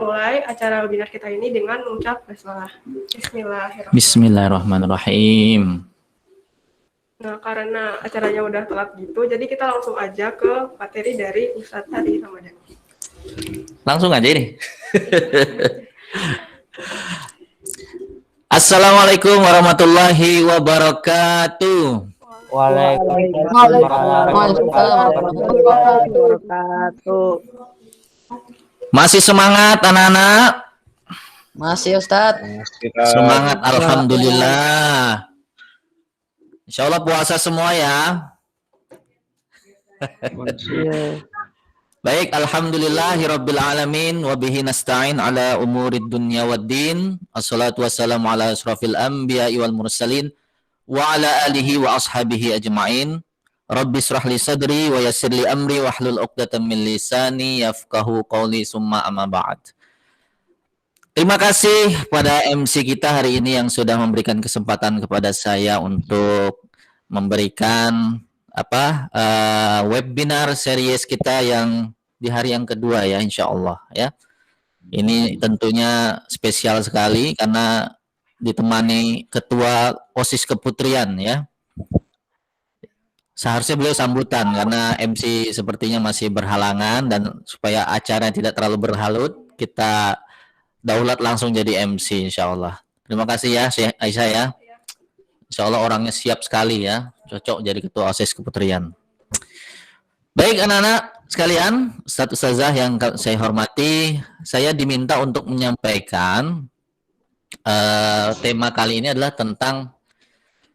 mulai acara webinar kita ini dengan mengucap basmalah. Bismillahirrahmanirrahim. Bismillahirrahmanirrahim. Nah, karena acaranya udah telat gitu, jadi kita langsung aja ke materi dari Ustadz Adi Ramadan. Langsung aja ini. Assalamualaikum warahmatullahi wabarakatuh. Waalaikumsalam warahmatullahi wabarakatuh. Masih semangat anak-anak? Masih Ustadz. Semangat, alhamdulillah. Insya Allah puasa semua ya. Baik, alhamdulillahirabbil alamin wa bihi nasta'in ala umurid dunya waddin. Assalatu wassalamu ala asrafil anbiya'i wal mursalin wa ala alihi wa ashabihi ajma'in. Rabbi israh li sadri wa yassir li amri wa hlul 'uqdatam min lisani yafqahu qawli summa amma ba'd. Terima kasih pada MC kita hari ini yang sudah memberikan kesempatan kepada saya untuk memberikan webinar series kita yang di hari yang kedua ya, insya Allah ya. Ini tentunya spesial sekali karena ditemani Ketua OSIS Keputrian ya. Seharusnya beliau sambutan karena MC sepertinya masih berhalangan, dan supaya acara tidak terlalu berhalut, kita daulat langsung jadi MC insya Allah. Terima kasih ya Syekh Aisyah ya. Insya Allah orangnya siap sekali ya, cocok jadi Ketua OSIS Keputrian. Baik anak-anak sekalian, Ustadz Ustazah yang saya hormati, saya diminta untuk menyampaikan tema kali ini adalah tentang,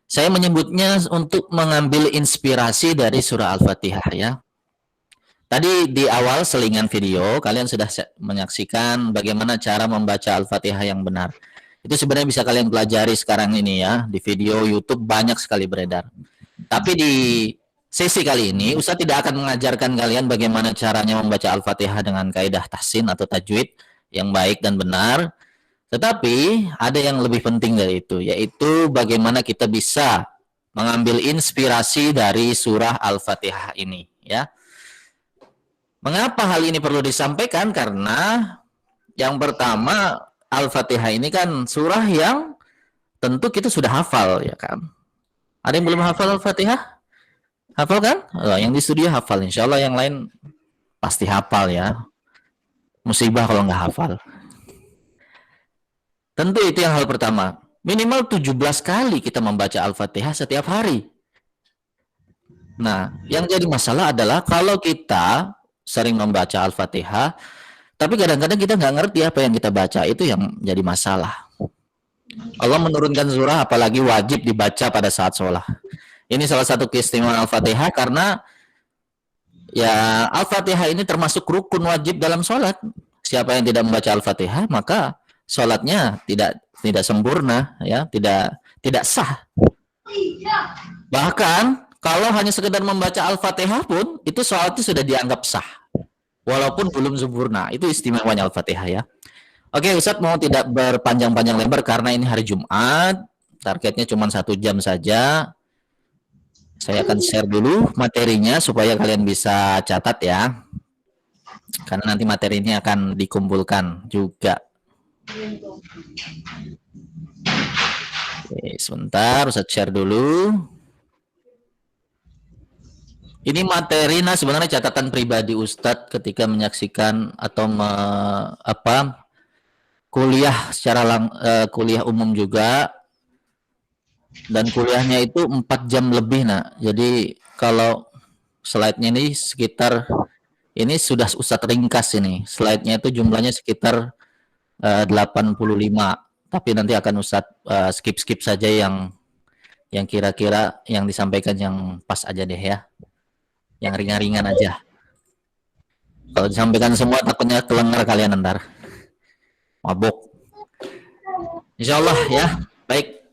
saya menyebutnya untuk mengambil inspirasi dari surah Al-Fatihah ya. Tadi di awal selingan video, kalian sudah menyaksikan bagaimana cara membaca Al-Fatihah yang benar. Itu sebenarnya bisa kalian pelajari sekarang ini ya, di video YouTube banyak sekali beredar. Tapi di sesi kali ini, Ustaz tidak akan mengajarkan kalian bagaimana caranya membaca Al-Fatihah dengan kaidah tahsin atau tajwid yang baik dan benar. Tetapi ada yang lebih penting dari itu, yaitu bagaimana kita bisa mengambil inspirasi dari surah Al-Fatihah ini ya. Mengapa hal ini perlu disampaikan? Karena yang pertama, Al-Fatihah ini kan surah yang tentu kita sudah hafal ya kan. Ada yang belum hafal Al-Fatihah? Hafal kan? Oh, yang di studio hafal, insya Allah yang lain pasti hafal ya. Musibah kalau nggak hafal. Tentu itu yang hal pertama. Minimal 17 kali kita membaca Al-Fatihah setiap hari. Nah, yang jadi masalah adalah kalau kita sering membaca Al-Fatihah, tapi kadang-kadang kita nggak ngerti apa yang kita baca, itu yang jadi masalah. Allah menurunkan surah apalagi wajib dibaca pada saat sholat. Ini salah satu keistimewaan Al-Fatihah karena ya Al-Fatihah ini termasuk rukun wajib dalam sholat. Siapa yang tidak membaca Al-Fatihah maka sholatnya tidak sempurna ya, tidak sah. Bahkan kalau hanya sekedar membaca Al-Fatihah pun itu sholat itu sudah dianggap sah, walaupun belum sempurna. Itu istimewanya Al-Fatihah ya. Oke, Ustadz mau tidak berpanjang-panjang lebar karena ini hari Jumat, targetnya cuma 1 jam saja. Saya akan share dulu materinya supaya kalian bisa catat ya, karena nanti materi ini akan dikumpulkan juga. Oke, sebentar, Ustadz share dulu. Ini materi, nah sebenarnya catatan pribadi Ustadz ketika menyaksikan atau kuliah secara kuliah umum juga, dan kuliahnya itu 4 jam lebih nak. Jadi kalau slide-nya ini sekitar, ini sudah Ustadz ringkas ini, slide-nya itu jumlahnya sekitar 85, tapi nanti akan Ustadz skip saja yang kira-kira yang disampaikan yang pas aja deh ya, yang ringan-ringan aja. Kalau disampaikan semua takutnya kelengar kalian ntar mabuk. Insya Allah ya. Baik,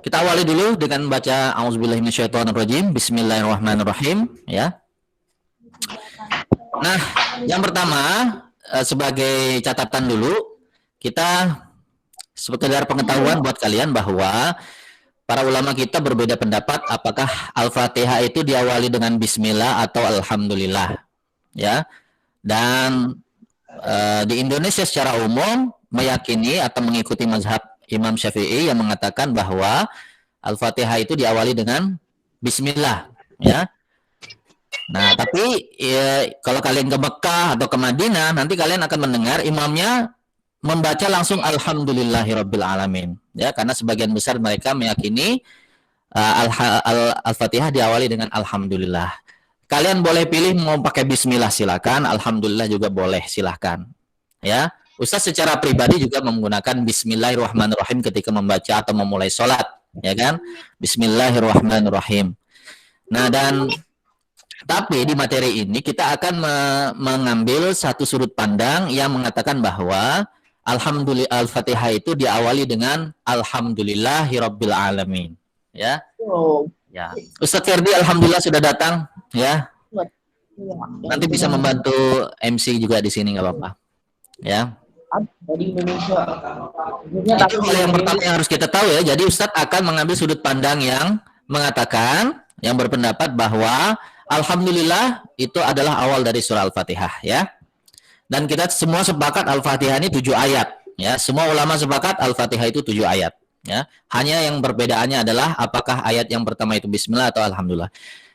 kita awali dulu dengan baca A'udzubillahi minasyaitonirrajim. Bismillahirrahmanirrahim ya. Nah, yang pertama sebagai catatan dulu, kita sekedar pengetahuan buat kalian bahwa para ulama kita berbeda pendapat apakah Al-Fatihah itu diawali dengan Bismillah atau Alhamdulillah ya. Dan di Indonesia secara umum meyakini atau mengikuti mazhab Imam Syafi'i yang mengatakan bahwa Al-Fatihah itu diawali dengan Bismillah, ya. Nah, tapi kalau kalian ke Mekah atau ke Madinah, nanti kalian akan mendengar imamnya membaca langsung Alhamdulillahirabbil alamin, ya, karena sebagian besar mereka meyakini Al-Fatihah diawali dengan Alhamdulillah. Kalian boleh pilih mau pakai Bismillah silakan, Alhamdulillah juga boleh silakan, ya. Ustaz secara pribadi juga menggunakan Bismillahirrahmanirrahim ketika membaca atau memulai sholat, ya kan? Bismillahirrahmanirrahim. Nah, tapi di materi ini kita akan mengambil satu sudut pandang yang mengatakan bahwa Alhamdulillah Al-Fatihah itu diawali dengan Alhamdulillahirabbil alamin, ya. Ya. Ustaz Ferdi alhamdulillah sudah datang, ya. Nanti bisa membantu MC juga di sini nggak apa-apa. Ya. Dari Indonesia. Itu hal yang pertama yang harus kita tahu ya. Jadi Ustadz akan mengambil sudut pandang yang mengatakan, yang berpendapat bahwa Alhamdulillah itu adalah awal dari surah Al-Fatihah, ya. Dan kita semua sepakat Al-Fatihah ini 7 ayat, ya. Semua ulama sepakat Al-Fatihah itu 7 ayat, ya. Hanya yang perbedaannya adalah apakah ayat yang pertama itu Bismillah atau Alhamdulillah.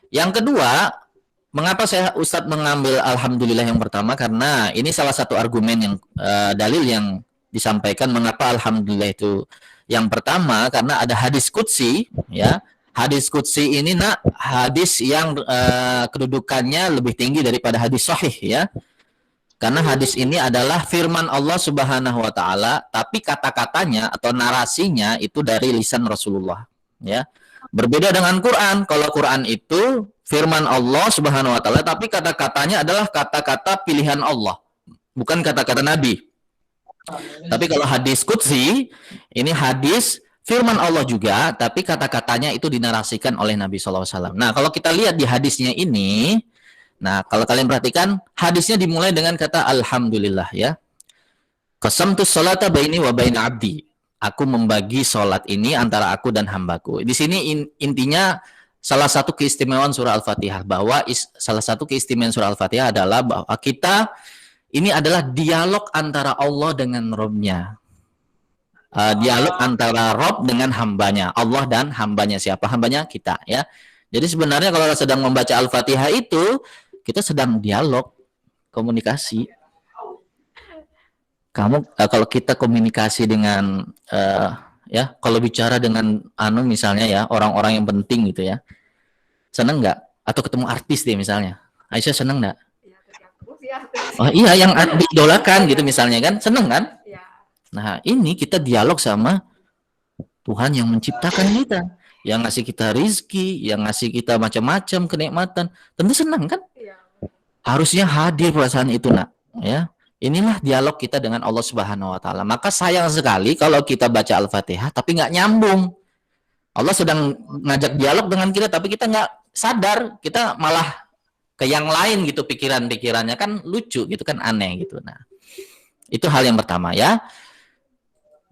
Yang kedua, mengapa Ustadz mengambil Alhamdulillah yang pertama? Karena ini salah satu argumen yang dalil yang disampaikan mengapa Alhamdulillah itu yang pertama, karena ada hadis qudsi, ya. Hadis qudsi ini hadis yang kedudukannya lebih tinggi daripada hadis sahih, ya. Karena hadis ini adalah firman Allah Subhanahu wa taala, tapi kata-katanya atau narasinya itu dari lisan Rasulullah, ya. Berbeda dengan Quran. Kalau Quran itu firman Allah Subhanahu wa taala, tapi kata-katanya adalah kata-kata pilihan Allah, bukan kata-kata Nabi. Tapi kalau hadis qudsi, ini hadis firman Allah juga, tapi kata-katanya itu dinarasikan oleh Nabi SAW. Nah, kalau kita lihat di hadisnya ini, nah, kalau kalian perhatikan, hadisnya dimulai dengan kata Alhamdulillah, ya. Qasamtus sholata baini wa baina abdi. Aku membagi sholat ini antara aku dan hambaku. Di sini intinya salah satu keistimewaan surah Al-Fatihah, bahwa salah satu keistimewaan surah Al-Fatihah adalah bahwa kita ini adalah dialog antara Allah dengan Rabb-Nya. Dialog antara Rabb dengan hambanya, Allah dan hambanya. Siapa hambanya? Kita, ya. Jadi sebenarnya kalau sedang membaca Al-Fatihah itu kita sedang dialog, komunikasi. Kalau kita komunikasi dengan ya, kalau bicara dengan misalnya ya, orang-orang yang penting gitu ya, seneng nggak? Atau ketemu artis deh misalnya, Aisyah seneng nggak? Oh iya, yang diidolakan gitu misalnya kan, seneng kan? Nah, ini kita dialog sama Tuhan yang menciptakan kita, yang ngasih kita rizki, yang ngasih kita macam-macam kenikmatan. Tentu senang kan? Harusnya hadir perasaan itu, nak. Ya, inilah dialog kita dengan Allah Subhanahu Wa Taala. Maka sayang sekali kalau kita baca Al-Fatihah tapi nggak nyambung. Allah sedang ngajak dialog dengan kita, tapi kita nggak sadar, kita malah ke yang lain gitu pikiran-pikirannya, kan lucu gitu, kan aneh gitu. Nah, itu hal yang pertama, ya.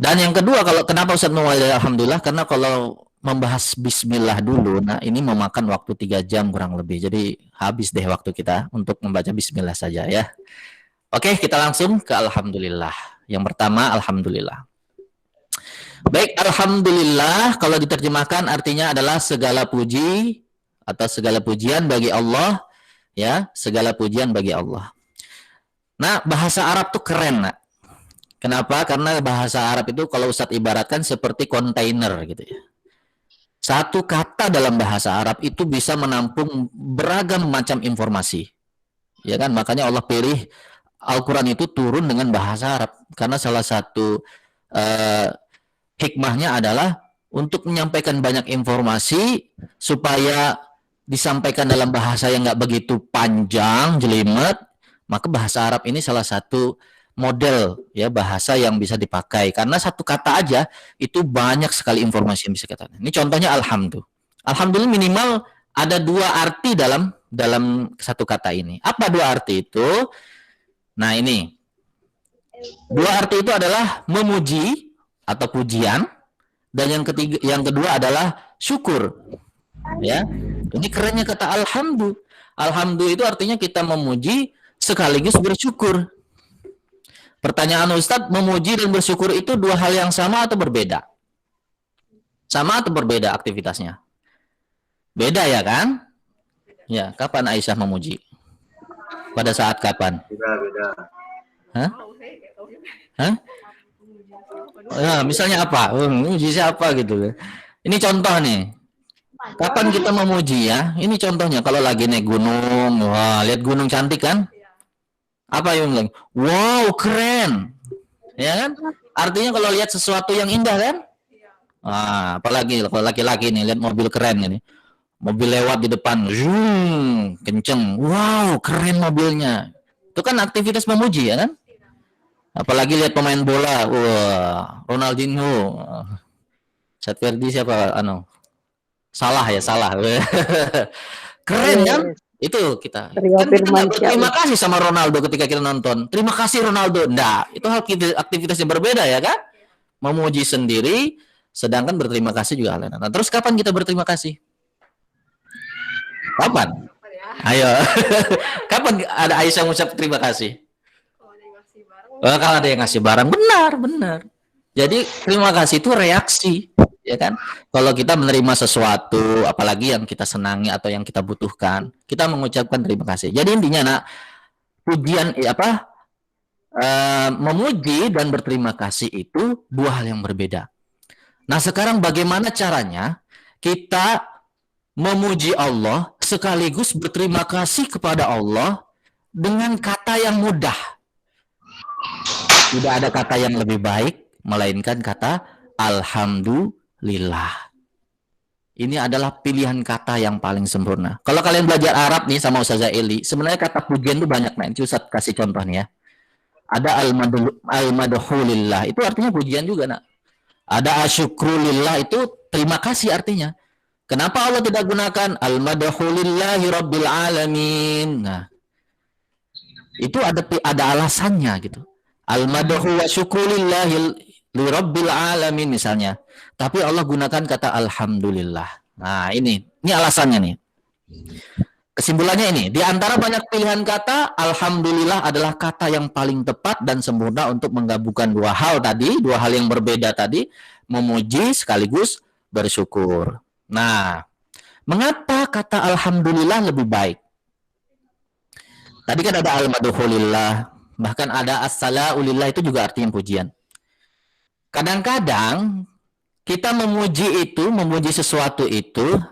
Dan yang kedua, kalau kenapa Ustaz memulai Alhamdulillah, karena kalau membahas Bismillah dulu, nah ini memakan waktu 3 jam kurang lebih. Jadi habis deh waktu kita untuk membaca Bismillah saja, ya. Oke, kita langsung ke Alhamdulillah. Yang pertama, Alhamdulillah. Baik, Alhamdulillah kalau diterjemahkan artinya adalah segala puji atau segala pujian bagi Allah, ya, segala pujian bagi Allah. Nah, bahasa Arab tuh keren, nak. Kenapa? Karena bahasa Arab itu kalau Ustadz ibaratkan seperti kontainer gitu ya. Satu kata dalam bahasa Arab itu bisa menampung beragam macam informasi. Ya kan? Makanya Allah pilih Al-Quran itu turun dengan bahasa Arab. Karena salah satu hikmahnya adalah untuk menyampaikan banyak informasi supaya disampaikan dalam bahasa yang nggak begitu panjang, jelimet. Maka bahasa Arab ini salah satu model ya bahasa yang bisa dipakai, karena satu kata aja itu banyak sekali informasi yang bisa kita. Ini contohnya alhamdulillah. Alhamdulillah minimal ada 2 arti dalam satu kata ini. Apa 2 arti itu? Nah, ini 2 arti itu adalah memuji atau pujian, dan yang kedua adalah syukur. Ya, ini kerennya kata alhamdulillah. Alhamdulillah itu artinya kita memuji sekaligus bersyukur. Pertanyaan Ustadz, memuji dan bersyukur itu dua hal yang sama atau berbeda? Sama atau berbeda aktivitasnya? Beda ya kan? Ya, kapan Aisyah memuji? Pada saat kapan? Beda. Hah? Hah? Ya, misalnya apa? Memuji siapa gitu. Ini contoh nih. Kapan kita memuji ya? Ini contohnya kalau lagi naik gunung, wah, lihat gunung cantik kan? Apa yang bilang? Wow, keren. Ya kan? Artinya kalau lihat sesuatu yang indah kan? Apalagi kalau laki-laki nih lihat mobil keren ini. Mobil lewat di depan, zoom, kenceng. Wow, keren mobilnya. Itu kan aktivitas memuji ya kan? Apalagi lihat pemain bola, wah, Ronaldinho. Satverdi siapa? Salah. Keren kan? Itu kita. Kan kita nggak berterima kasih sama Ronaldo ketika kita nonton. Terima kasih Ronaldo. Nah, itu hal aktivitas yang berbeda ya kan? Memuji sendiri, sedangkan berterima kasih juga hal lain. Nah, terus kapan kita berterima kasih? Kapan? Ayo. Kapan ada Aisyah mengucap terima kasih? Kalau ada yang ngasih barang, benar. Jadi terima kasih itu reaksi, ya kan? Kalau kita menerima sesuatu, apalagi yang kita senangi atau yang kita butuhkan, kita mengucapkan terima kasih. Jadi intinya, nak, pujian memuji dan berterima kasih itu dua hal yang berbeda. Nah, sekarang bagaimana caranya kita memuji Allah sekaligus berterima kasih kepada Allah dengan kata yang mudah. Tidak ada kata yang lebih baik melainkan kata alhamdulillah. Ini adalah pilihan kata yang paling sempurna. Kalau kalian belajar Arab nih sama Ustazah Eli, sebenarnya kata pujian itu banyak. Nanti Ustaz kasih contoh nih ya. Ada al-madhulillah, itu artinya pujian juga, nak. Ada asyukrulillah, itu terima kasih artinya. Kenapa Allah tidak gunakan al-madhulillahi rabbil alamin? Nah, itu ada alasannya gitu. Al-madhu wa syukrulillahi li rabbil alamin misalnya. Tapi Allah gunakan kata alhamdulillah. Nah, ini alasannya nih. Kesimpulannya ini, di antara banyak pilihan kata, alhamdulillah adalah kata yang paling tepat dan sempurna untuk menggabungkan dua hal yang berbeda tadi, memuji sekaligus bersyukur. Nah, mengapa kata alhamdulillah lebih baik? Tadi kan ada al-madhulillah, bahkan ada as-salaulillah, itu juga artinya pujian. Kadang-kadang kita memuji sesuatu itu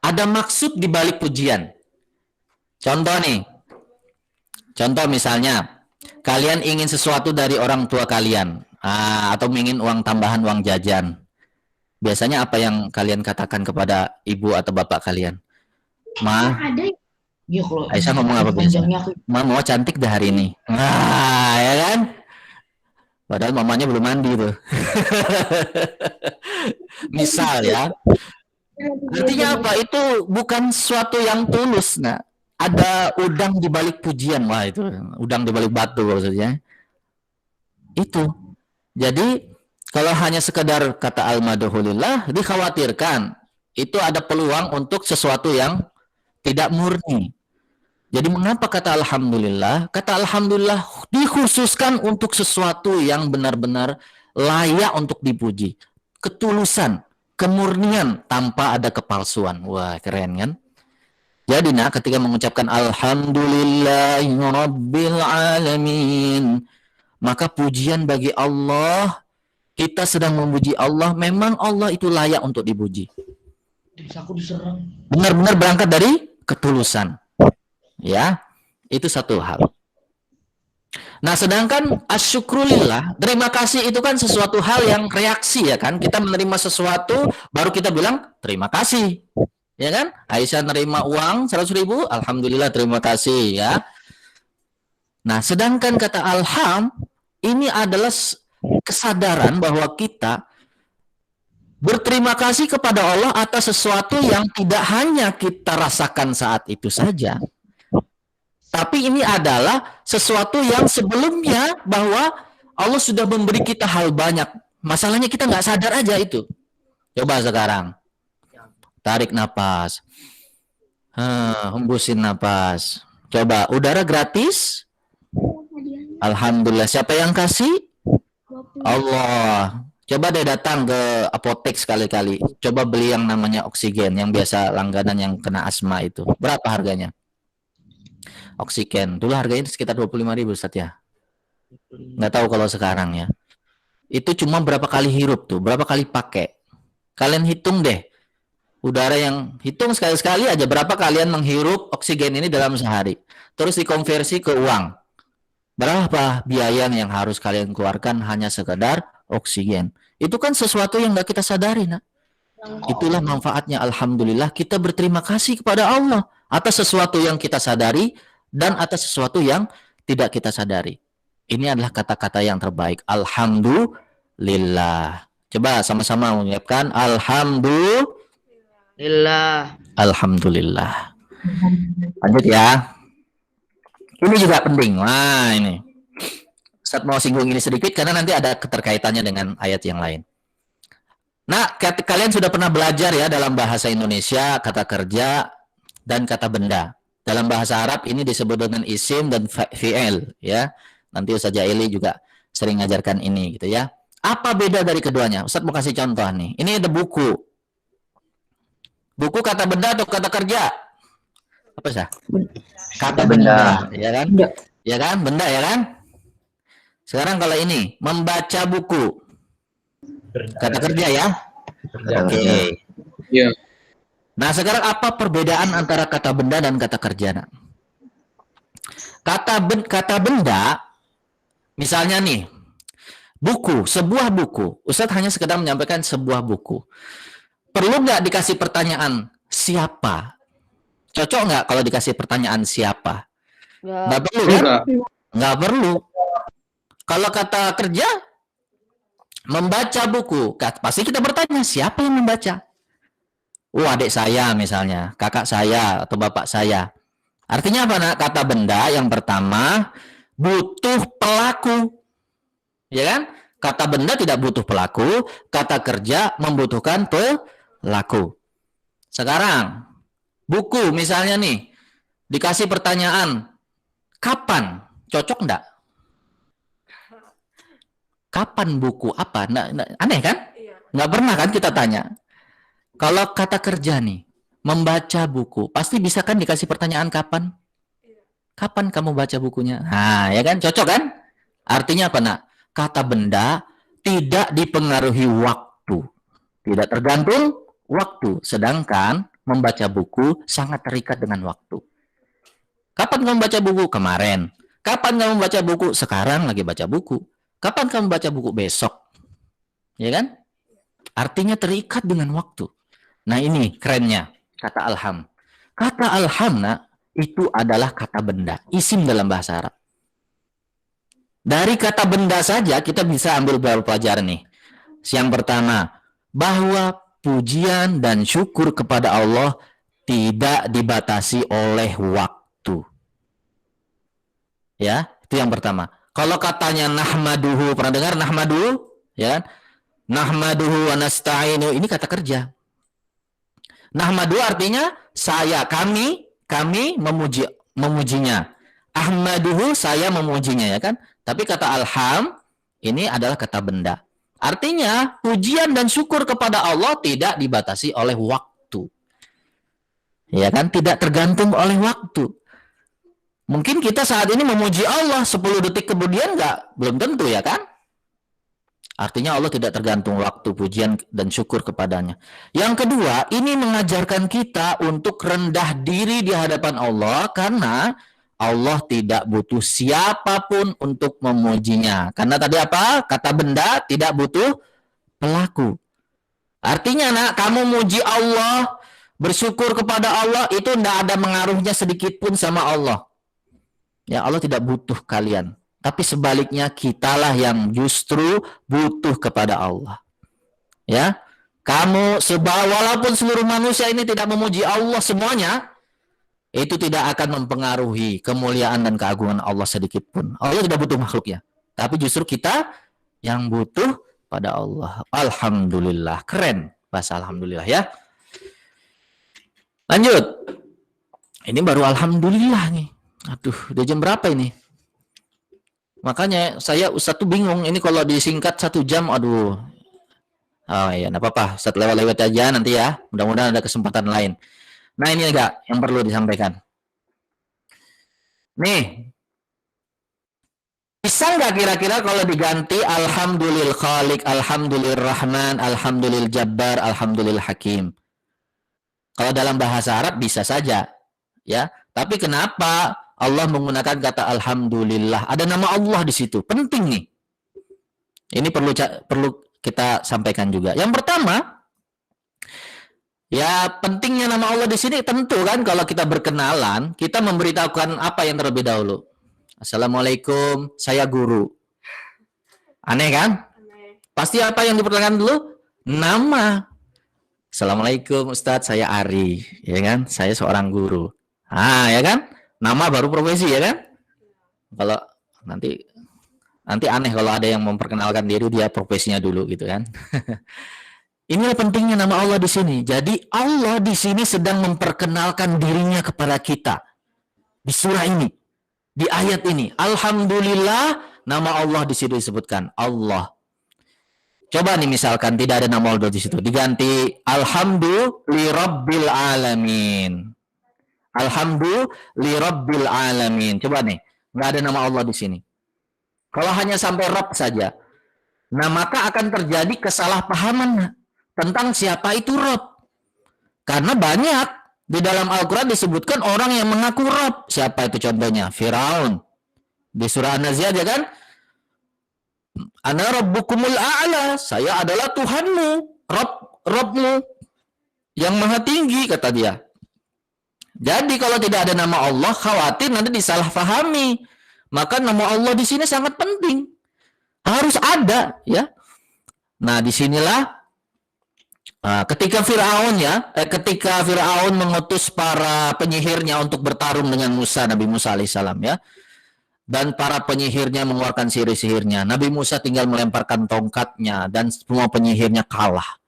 ada maksud di balik pujian. Contoh misalnya, kalian ingin sesuatu dari orang tua kalian, atau ingin uang tambahan, uang jajan. Biasanya apa yang kalian katakan kepada ibu atau bapak kalian? Ma, Aisyah ngomong apa biasanya? Ma, mau cantik dah hari ini. Ya kan? Padahal mamanya belum mandi tuh. Misal ya. Artinya apa? Itu bukan sesuatu yang tulus. Nah, ada udang di balik pujian. Wah, itu udang di balik batu maksudnya. Itu. Jadi kalau hanya sekedar kata al-madhulillah, dikhawatirkan itu ada peluang untuk sesuatu yang tidak murni. Jadi mengapa kata alhamdulillah? Kata alhamdulillah dikhususkan untuk sesuatu yang benar-benar layak untuk dipuji. Ketulusan, kemurnian tanpa ada kepalsuan. Wah, keren kan? Jadi ketika mengucapkan alhamdulillahirabbil alamin, maka pujian bagi Allah. Kita sedang memuji Allah, memang Allah itu layak untuk dipuji. Benar-benar berangkat dari ketulusan. Ya, itu satu hal. Nah, sedangkan asyukrulillah, terima kasih itu kan sesuatu hal yang reaksi ya kan. Kita menerima sesuatu, baru kita bilang terima kasih. Ya kan? Aisyah nerima uang 100.000, alhamdulillah terima kasih ya. Nah, sedangkan kata alham, ini adalah kesadaran bahwa kita berterima kasih kepada Allah atas sesuatu yang tidak hanya kita rasakan saat itu saja, tapi ini adalah sesuatu yang sebelumnya bahwa Allah sudah memberi kita hal banyak. Masalahnya kita nggak sadar aja itu. Coba sekarang, tarik napas, hembusin napas. Coba udara gratis, Alhamdulillah. Siapa yang kasih? Allah. Coba deh datang ke apotek sekali-kali. Coba beli yang namanya oksigen, yang biasa langganan yang kena asma itu. Berapa harganya? Oksigen. Dulu harganya sekitar 25.000 Ustaz ya. Nggak tahu kalau sekarang ya. Itu cuma berapa kali hirup tuh, berapa kali pakai. Kalian hitung deh. Udara yang hitung sekali-sekali aja berapa kalian menghirup oksigen ini dalam sehari. Terus dikonversi ke uang. Berapa biaya yang harus kalian keluarkan hanya sekedar oksigen. Itu kan sesuatu yang nggak kita sadari, nak. Itulah manfaatnya. Alhamdulillah kita berterima kasih kepada Allah atas sesuatu yang kita sadari dan atas sesuatu yang tidak kita sadari. Ini adalah kata-kata yang terbaik. Alhamdulillah. Coba sama-sama mengucapkan Alhamdulillah. Lanjut ya. Ini juga penting. Wah, ini. Ustaz mau singgung ini sedikit karena nanti ada keterkaitannya dengan ayat yang lain. Nah, kalian sudah pernah belajar ya dalam bahasa Indonesia kata kerja dan kata benda. Dalam bahasa Arab ini disebut dengan isim dan fi'il ya. Nanti Ustaz Jaili juga sering ngajarkan ini gitu ya. Apa beda dari keduanya? Ustaz mau kasih contoh nih. Ini ada buku. Buku kata benda atau kata kerja? Apa sih? Kata benda, ya kan? Ya kan? Benda ya kan? Sekarang kalau ini membaca buku. Kata kerja ya? Oke. Iya. Nah, sekarang apa perbedaan antara kata benda dan kata kerja? Kata benda, misalnya nih, buku, sebuah buku. Ustadz hanya sekedar menyampaikan sebuah buku. Perlu nggak dikasih pertanyaan siapa? Cocok nggak kalau dikasih pertanyaan siapa? Nggak perlu kan? Nggak perlu. Kalau kata kerja, membaca buku, pasti kita bertanya siapa yang membaca? Oh, adik saya misalnya, kakak saya atau bapak saya. Artinya apa, nak? Kata benda yang pertama butuh pelaku, ya kan? Kata benda tidak butuh pelaku, kata kerja membutuhkan pelaku. Sekarang buku misalnya nih, dikasih pertanyaan, kapan? Cocok enggak? Kapan buku apa? Aneh kan? Nggak pernah kan kita tanya. Kalau kata kerja nih, membaca buku, pasti bisa kan dikasih pertanyaan kapan? Kapan kamu baca bukunya? Nah, ya kan? Cocok kan? Artinya apa, nak? Kata benda tidak dipengaruhi waktu. Tidak tergantung waktu. Sedangkan membaca buku sangat terikat dengan waktu. Kapan kamu baca buku? Kemarin. Kapan kamu baca buku? Sekarang lagi baca buku. Kapan kamu baca buku? Besok. Ya kan? Artinya terikat dengan waktu. Nah, ini kerennya kata alham. Kata alham, nak, itu adalah kata benda, isim dalam bahasa Arab. Dari kata benda saja kita bisa ambil beberapa pelajaran nih. Yang pertama, bahwa pujian dan syukur kepada Allah tidak dibatasi oleh waktu. Ya, itu yang pertama. Kalau katanya nahmaduhu, pernah dengar nahmaduhu? Ya, nahmaduhu wa nasta'inu, ini kata kerja. Nahmaduhu artinya saya, kami memujinya. Ahmaduhu, saya memujinya, ya kan? Tapi kata alham ini adalah kata benda. Artinya pujian dan syukur kepada Allah tidak dibatasi oleh waktu. Ya kan? Tidak tergantung oleh waktu. Mungkin kita saat ini memuji Allah 10 detik kemudian belum tentu, ya kan? Artinya Allah tidak tergantung waktu, pujian dan syukur kepadanya. Yang kedua, ini mengajarkan kita untuk rendah diri di hadapan Allah karena Allah tidak butuh siapapun untuk memujinya. Karena tadi apa? Kata benda tidak butuh pelaku. Artinya, nak, kamu muji Allah, bersyukur kepada Allah, itu tidak ada mengaruhnya sedikit pun sama Allah. Ya, Allah tidak butuh kalian. Tapi sebaliknya kitalah yang justru butuh kepada Allah. Ya, kamu walaupun seluruh manusia ini tidak memuji Allah semuanya, itu tidak akan mempengaruhi kemuliaan dan keagungan Allah sedikit pun. Allah tidak butuh makhluknya. Tapi justru kita yang butuh pada Allah. Alhamdulillah. Keren bahasa alhamdulillah ya. Lanjut. Ini baru alhamdulillah nih. Aduh, udah jam berapa ini? Makanya saya Ustaz tuh bingung, ini kalau disingkat 1 jam, aduh. Oh iya, enggak apa-apa. Ustaz lewat-lewat aja nanti ya. Mudah-mudahan ada kesempatan lain. Nah, ini enggak yang perlu disampaikan. Nih, bisa nggak kira-kira kalau diganti Alhamdulil Khaliq, Alhamdulil Rahman, Alhamdulil Jabbar, Alhamdulil Hakim? Kalau dalam bahasa Arab bisa saja, ya. Tapi kenapa Allah menggunakan kata Alhamdulillah? Ada nama Allah di situ. Penting nih. Ini perlu kita sampaikan juga. Yang pertama, ya pentingnya nama Allah di sini tentu kan kalau kita berkenalan, kita memberitahukan apa yang terlebih dahulu. Assalamualaikum, saya guru. Aneh kan? Aneh. Pasti apa yang dipertanyakan dulu? Nama. Assalamualaikum Ustadz, saya Ari. Ya kan? Saya seorang guru. Ah, ya kan? Nama baru profesi, ya kan? Kalau nanti aneh kalau ada yang memperkenalkan diri dia profesinya dulu gitu kan. Inilah pentingnya nama Allah di sini. Jadi Allah di sini sedang memperkenalkan dirinya kepada kita. Di surah ini. Di ayat ini, Alhamdulillah, nama Allah di situ disebutkan Allah. Coba nih misalkan tidak ada nama Allah di situ, diganti Alhamdulillahirabbil alamin. Alhamdulillahirabbil alamin. Coba nih, nggak ada nama Allah di sini. Kalau hanya sampai Rabb saja, nah maka akan terjadi kesalahpahaman tentang siapa itu Rabb. Karena banyak di dalam Al-Quran disebutkan orang yang mengaku Rabb. Siapa itu contohnya? Firaun. Di surah An-Nazi'at ya kan? Ana rabbukumul a'la. Saya adalah Tuhanmu. Rabbmu. Yang maha tinggi, kata dia. Jadi kalau tidak ada nama Allah, khawatir nanti disalahpahami. Maka nama Allah di sini sangat penting. Harus ada, ya. Nah, disinilah ketika Firaun mengutus para penyihirnya untuk bertarung dengan Nabi Musa alaihissalam ya, dan para penyihirnya mengeluarkan sihir-sihirnya, Nabi Musa tinggal melemparkan tongkatnya dan semua penyihirnya kalah.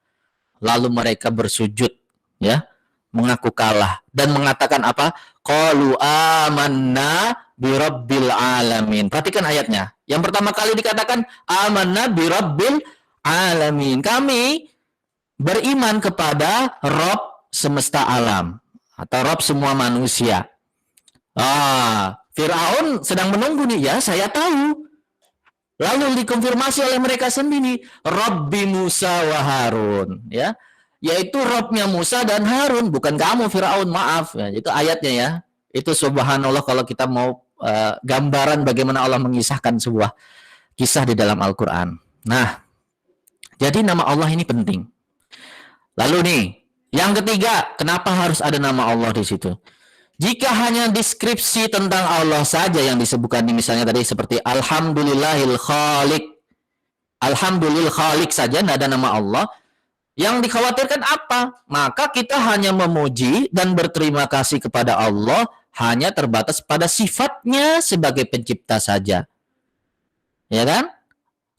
Lalu mereka bersujud ya, mengaku kalah dan mengatakan apa? Qalu amanna birabbil alamin. Perhatikan ayatnya. Yang pertama kali dikatakan amanna birabbil alamin. Kami beriman kepada Rob semesta alam atau Rob semua manusia. Firaun sedang menunggu nih, ya saya tahu. Lalu dikonfirmasi oleh mereka sendiri, Rabbi Musa wa Harun, ya, yaitu Robnya Musa dan Harun, bukan kamu Firaun, maaf. Ya, itu ayatnya ya. Itu subhanallah kalau kita mau gambaran bagaimana Allah mengisahkan sebuah kisah di dalam Al-Quran. Nah, jadi nama Allah ini penting. Lalu nih, yang ketiga, kenapa harus ada nama Allah di situ? Jika hanya deskripsi tentang Allah saja yang disebutkan, misalnya tadi seperti Alhamdulillahil Khaliq, Alhamdulillah Khaliq saja, tidak ada nama Allah, yang dikhawatirkan apa? Maka kita hanya memuji dan berterima kasih kepada Allah, hanya terbatas pada sifatnya sebagai pencipta saja. Ya kan?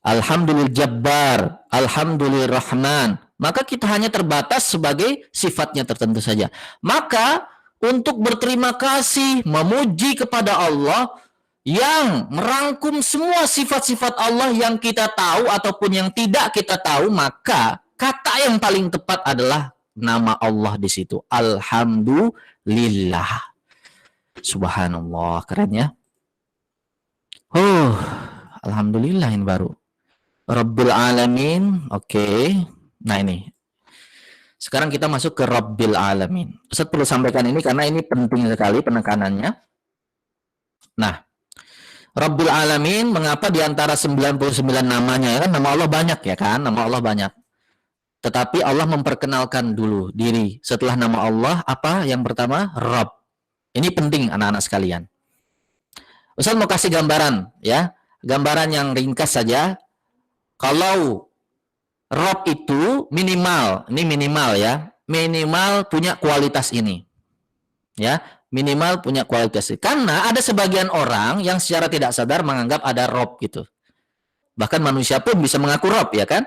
Alhamdulillah Jabbar, Alhamdulillah Rahman. Maka kita hanya terbatas sebagai sifatnya tertentu saja. Maka untuk berterima kasih, memuji kepada Allah yang merangkum semua sifat-sifat Allah yang kita tahu ataupun yang tidak kita tahu, maka kata yang paling tepat adalah nama Allah di situ. Alhamdulillah. Subhanallah, keren ya. Alhamdulillah ini baru. Rabbil Alamin, oke. Nah ini. Sekarang kita masuk ke Rabbil Alamin. Ustaz perlu sampaikan ini karena ini penting sekali penekanannya. Nah, Rabbil Alamin, mengapa di antara 99 namanya, ya kan nama Allah banyak ya kan, nama Allah banyak. Tetapi Allah memperkenalkan dulu diri. Setelah nama Allah, apa yang pertama? Rabb. Ini penting anak-anak sekalian. Ustaz mau kasih gambaran ya. Gambaran yang ringkas saja. Kalau Rabb itu minimal, ini minimal ya, minimal punya kualitas ini. Ya, minimal punya kualitas ini. Karena ada sebagian orang yang secara tidak sadar menganggap ada Rabb gitu. Bahkan manusia pun bisa mengaku Rabb ya kan?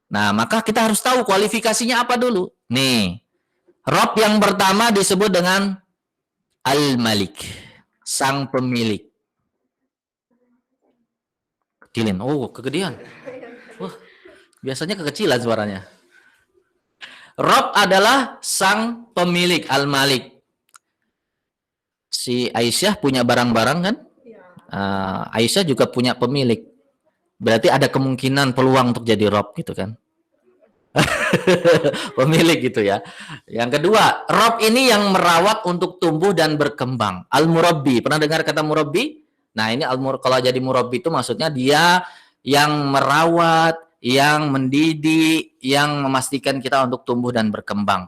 Nah, maka kita harus tahu kualifikasinya apa dulu. Nih, Rabb yang pertama disebut dengan Al-Malik, sang pemilik. Kecilin. Oh, kegedean. Wah, biasanya kekecilan suaranya. Rob adalah sang pemilik, al-malik. Si Aisyah punya barang-barang kan? Ya. Aisyah juga punya pemilik. Berarti ada kemungkinan peluang untuk jadi Rob gitu kan? Pemilik gitu ya. Yang kedua, Rob ini yang merawat untuk tumbuh dan berkembang. Al-Murabbi. Pernah dengar kata murabbi? Nah, ini kalau jadi murabbi itu maksudnya dia yang merawat, yang mendidik, yang memastikan kita untuk tumbuh dan berkembang.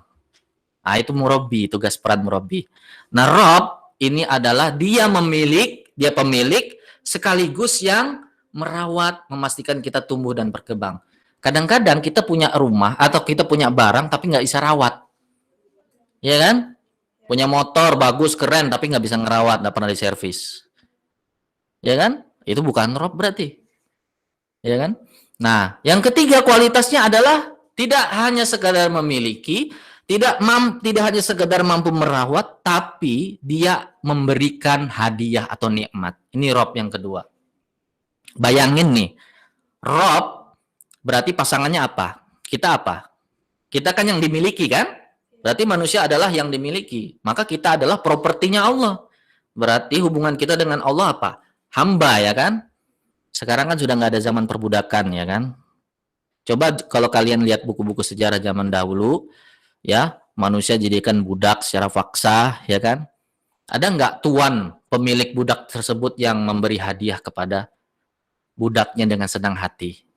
Nah, itu murabbi, tugas peran murabbi. Nah, Rob ini adalah dia pemilik sekaligus yang merawat, memastikan kita tumbuh dan berkembang. Kadang-kadang kita punya rumah atau kita punya barang tapi nggak bisa rawat. Ya kan? Punya motor bagus, keren, tapi nggak bisa ngerawat, nggak pernah diservis. Ya kan? Itu bukan Rob berarti. Ya kan? Nah, yang ketiga kualitasnya adalah tidak hanya sekadar memiliki, tidak hanya sekedar mampu merawat, tapi dia memberikan hadiah atau nikmat. Ini Rob yang kedua. Bayangin nih, Rob berarti pasangannya apa? Kita apa? Kita kan yang dimiliki kan? Berarti manusia adalah yang dimiliki. Maka kita adalah propertinya Allah. Berarti hubungan kita dengan Allah apa? Hamba ya kan? Sekarang kan sudah nggak ada zaman perbudakan ya kan? Coba kalau kalian lihat buku-buku sejarah zaman dahulu, ya manusia jadikan budak secara paksa ya kan? Ada nggak tuan pemilik budak tersebut yang memberi hadiah kepada budaknya dengan senang hati?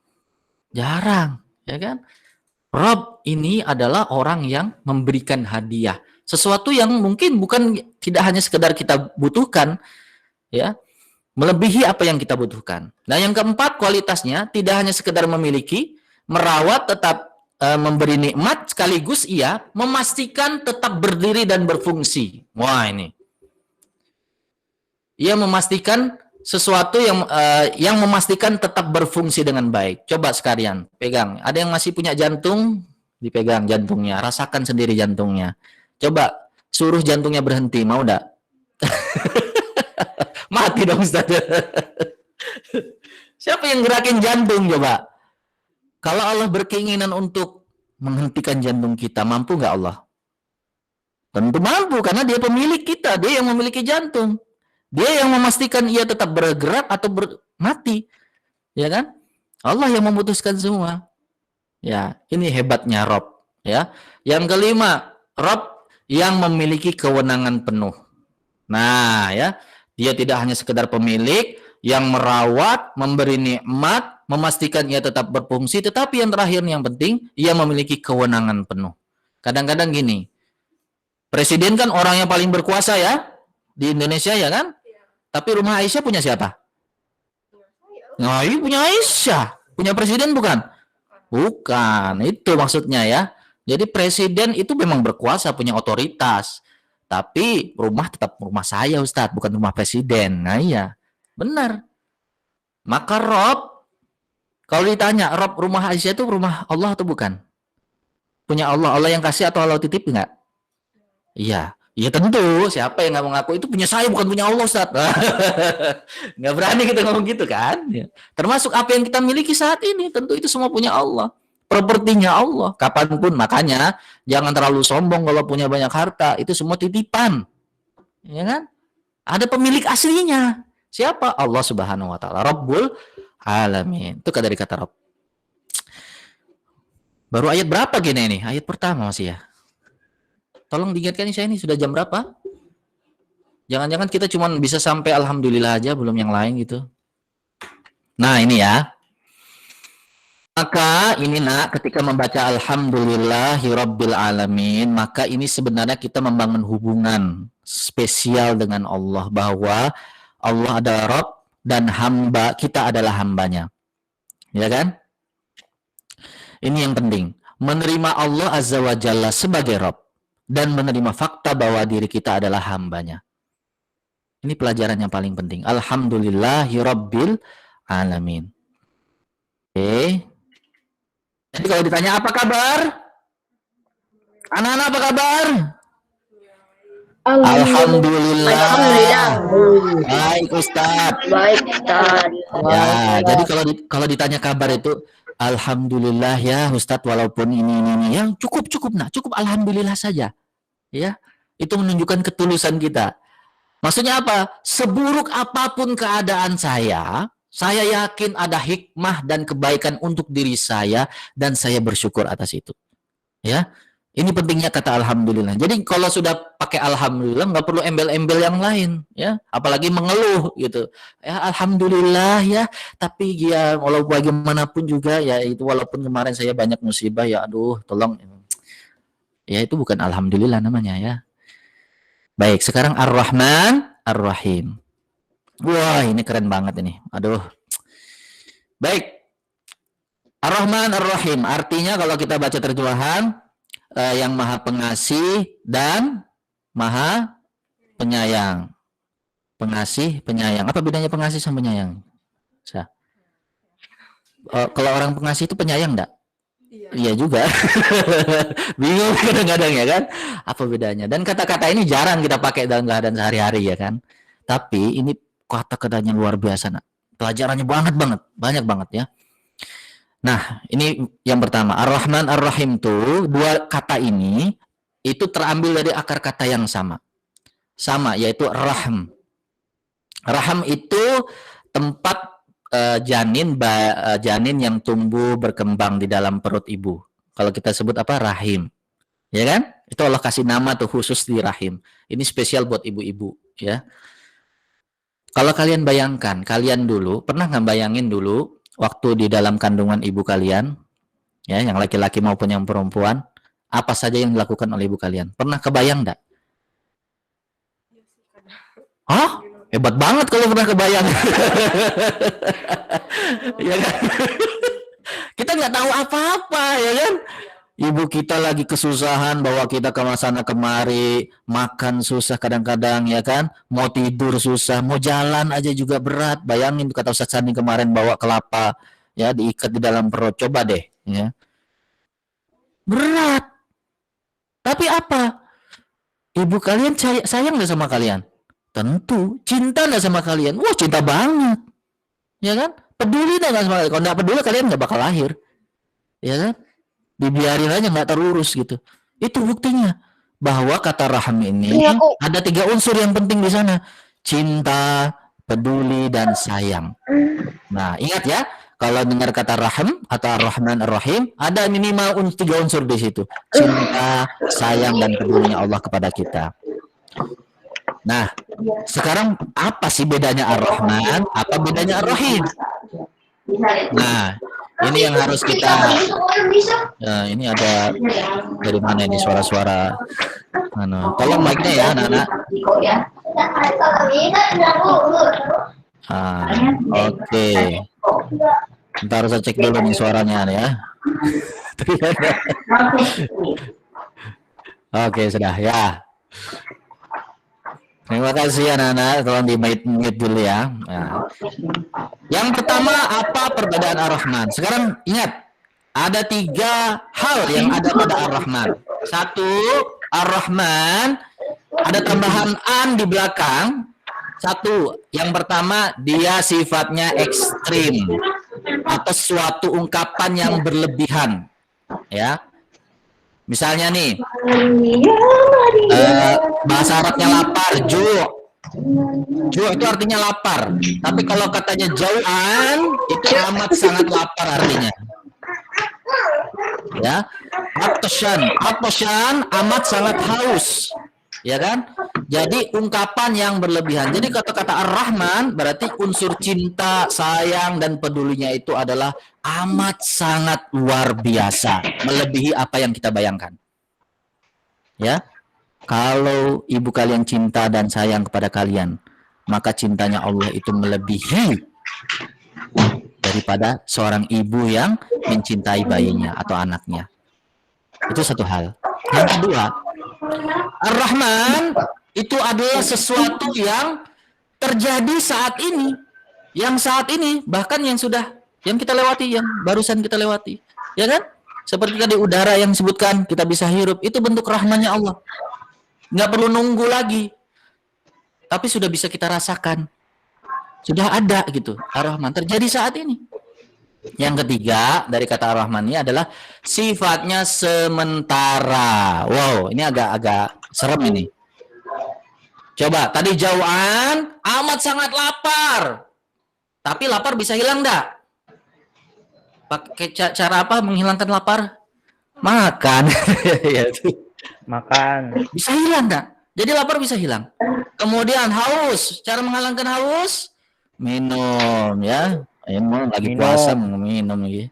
Jarang, ya kan? Rob ini adalah orang yang memberikan hadiah. Sesuatu yang mungkin tidak hanya sekedar kita butuhkan, ya, melebihi apa yang kita butuhkan. Nah, yang keempat kualitasnya tidak hanya sekedar memiliki, merawat, tetap memberi nikmat, sekaligus ia memastikan tetap berdiri dan berfungsi. Wah, ini. Ia memastikan sesuatu yang memastikan tetap berfungsi dengan baik. Coba sekalian pegang. Ada yang masih punya jantung, dipegang jantungnya, rasakan sendiri jantungnya. Coba suruh jantungnya berhenti, mau enggak? Mati dong Ustaz. Siapa yang gerakin jantung coba? Kalau Allah berkeinginan untuk menghentikan jantung kita, mampu nggak Allah? Tentu mampu, karena dia pemilik kita, dia yang memiliki jantung. Dia yang memastikan ia tetap bergerak atau mati. Ya kan? Allah yang memutuskan semua. Ya, ini hebatnya Rob. Ya. Yang kelima, Rob yang memiliki kewenangan penuh. Nah, ya, dia tidak hanya sekedar pemilik yang merawat, memberi nikmat, memastikan ia tetap berfungsi, tetapi yang terakhir yang penting, ia memiliki kewenangan penuh. Kadang-kadang gini, presiden kan orang yang paling berkuasa ya di Indonesia ya kan? Tapi rumah Aisyah punya siapa? Nah, ini punya Aisyah. Punya presiden bukan? Bukan. Itu maksudnya ya. Jadi presiden itu memang berkuasa, punya otoritas. Tapi rumah tetap rumah saya, Ustadz. Bukan rumah presiden. Nah, iya. Benar. Maka Rob, kalau ditanya, Rob rumah Aisyah itu rumah Allah atau bukan? Punya Allah. Allah yang kasih atau Allah titip enggak? Iya. Ya tentu, siapa yang nggak mau ngaku itu punya saya bukan punya Allah, Ustaz. Nggak berani kita ngomong gitu kan. Ya. Termasuk apa yang kita miliki saat ini, tentu itu semua punya Allah. Propertinya Allah, kapanpun. Makanya jangan terlalu sombong kalau punya banyak harta, itu semua titipan. Ya kan? Ada pemilik aslinya. Siapa? Allah Subhanahu wa taala, Rabbul Alamin. Itu dari kata Rabb. Baru ayat berapa gini nih? Ayat pertama masih ya. Tolong diingatkan saya ini sudah jam berapa? Jangan-jangan kita cuma bisa sampai alhamdulillah aja, belum yang lain gitu. Nah, ini ya. Maka ini nak, ketika membaca alhamdulillahirabbil alamin, maka ini sebenarnya kita membangun hubungan spesial dengan Allah, bahwa Allah adalah Rabb dan hamba, kita adalah hambanya. Ya kan? Ini yang penting. Menerima Allah Azza wa Jalla sebagai Rabb dan menerima fakta bahwa diri kita adalah hambanya. Ini pelajaran yang paling penting. Alhamdulillahirabbil alamin. Oke. Jadi kalau ditanya apa kabar? Anak-anak apa kabar? Alhamdulillah. Alhamdulillah. Baik Ustaz. Baik, Ustaz. Ya, jadi kalau ditanya kabar itu alhamdulillah ya Ustadz, walaupun ini yang cukup nah, cukup alhamdulillah saja. Ya. Itu menunjukkan ketulusan kita. Maksudnya apa? Seburuk apapun keadaan saya yakin ada hikmah dan kebaikan untuk diri saya dan saya bersyukur atas itu. Ya. Ini pentingnya kata alhamdulillah. Jadi kalau sudah pakai alhamdulillah nggak perlu embel-embel yang lain, ya. Apalagi mengeluh gitu. Ya alhamdulillah ya, tapi ya walaupun bagaimanapun juga ya itu walaupun kemarin saya banyak musibah ya aduh tolong. Ya itu bukan alhamdulillah namanya ya. Baik, sekarang Ar-Rahman Ar-Rahim. Wah, ini keren banget ini. Aduh. Baik. Ar-Rahman Ar-Rahim artinya kalau kita baca terjemahan yang maha pengasih dan maha penyayang. Pengasih, penyayang. Apa bedanya pengasih sama penyayang? Kalau orang pengasih itu penyayang enggak? Iya juga. Bingung kadang-kadang ya kan? Apa bedanya? Dan kata-kata ini jarang kita pakai dalam keadaan sehari-hari ya kan? Tapi ini kata-katanya luar biasa. Nak. Pelajarannya banyak banget ya. Nah, ini yang pertama, Ar-Rahman Ar-Rahim tuh dua kata ini itu terambil dari akar kata yang sama. Sama, yaitu rahim. Rahim itu tempat janin yang tumbuh berkembang di dalam perut ibu. Kalau kita sebut apa? Rahim. Ya kan? Itu Allah kasih nama tuh khusus di rahim. Ini spesial buat ibu-ibu, ya. Kalau kalian bayangkan, kalian dulu pernah nggak bayangin dulu waktu di dalam kandungan ibu kalian, ya, yang laki-laki maupun yang perempuan, apa saja yang dilakukan oleh ibu kalian? Pernah kebayang enggak? Hah? Hebat banget kalau pernah kebayang. Ya kan? Kita nggak tahu apa-apa, ya kan? Ibu kita lagi kesusahan, bawa kita ke sana kemari, makan susah kadang-kadang, ya kan? Mau tidur susah, mau jalan aja juga berat. Bayangin kata Ustaz Sani kemarin bawa kelapa, ya diikat di dalam perut. Coba deh, ya. Berat. Tapi apa? Ibu kalian sayang nggak sama kalian? Tentu. Cinta nggak sama kalian? Wah, cinta banget. Ya kan? Peduli nggak sama kalian? Kalau nggak peduli kalian nggak bakal lahir. Ya kan? Dibiarin aja nggak terurus gitu. Itu buktinya bahwa kata rahim ini ada 3 unsur yang penting di sana: cinta, peduli, dan sayang. Nah, ingat ya, kalau dengar kata rahim atau Ar-Rahman Ar-Rahim, ada minimal 3 unsur di situ: cinta, sayang, dan pedulinya Allah kepada kita. Nah, sekarang apa sih bedanya Ar-Rahman? Apa bedanya Ar-Rahim? Nah, ini yang harus kita. Ini ada dari mana ini suara-suara? Tolong mic-nya ya, anak-anak. Oke. Ntar saya cek dulu nih suaranya ya. Oke, sudah ya. Terima kasih anak-anak, tolong di mute dulu ya. Nah. Yang pertama, apa perbedaan Ar-Rahman? Sekarang ingat, ada 3 hal yang ada pada Ar-Rahman. 1, Ar-Rahman ada tambahan an di belakang. 1, yang pertama dia sifatnya ekstrim atau suatu ungkapan yang berlebihan, ya. Misalnya nih, bahasa Arabnya lapar, ju' itu artinya lapar. Tapi kalau katanya jau'an, itu amat sangat lapar artinya. Ya, atasyan amat sangat haus. Ya kan? Jadi ungkapan yang berlebihan. Jadi kata-kata Ar-Rahman berarti unsur cinta, sayang, dan pedulinya itu adalah amat sangat luar biasa, melebihi apa yang kita bayangkan. Ya, kalau ibu kalian cinta dan sayang kepada kalian, maka cintanya Allah itu melebihi daripada seorang ibu yang mencintai bayinya atau anaknya. Itu satu hal. Yang kedua, Ar-Rahman itu adalah sesuatu yang terjadi saat ini, bahkan yang kita lewati, yang barusan kita lewati, ya kan? Seperti tadi udara yang disebutkan kita bisa hirup, itu bentuk rahmannya Allah. Nggak perlu nunggu lagi. Tapi sudah bisa kita rasakan. Sudah ada gitu. Ar-Rahman terjadi saat ini. Yang ketiga dari kata Ar-Rahman ini adalah sifatnya sementara. Wow, ini agak serem ini. Coba, tadi jauhan, amat sangat lapar. Tapi lapar bisa hilang enggak? Pakai cara apa menghilangkan lapar? Makan. Ya, Makan. bisa hilang enggak? Jadi lapar bisa hilang. Kemudian haus, cara menghilangkan haus? Minum ya. Emang lagi puasa minum lagi.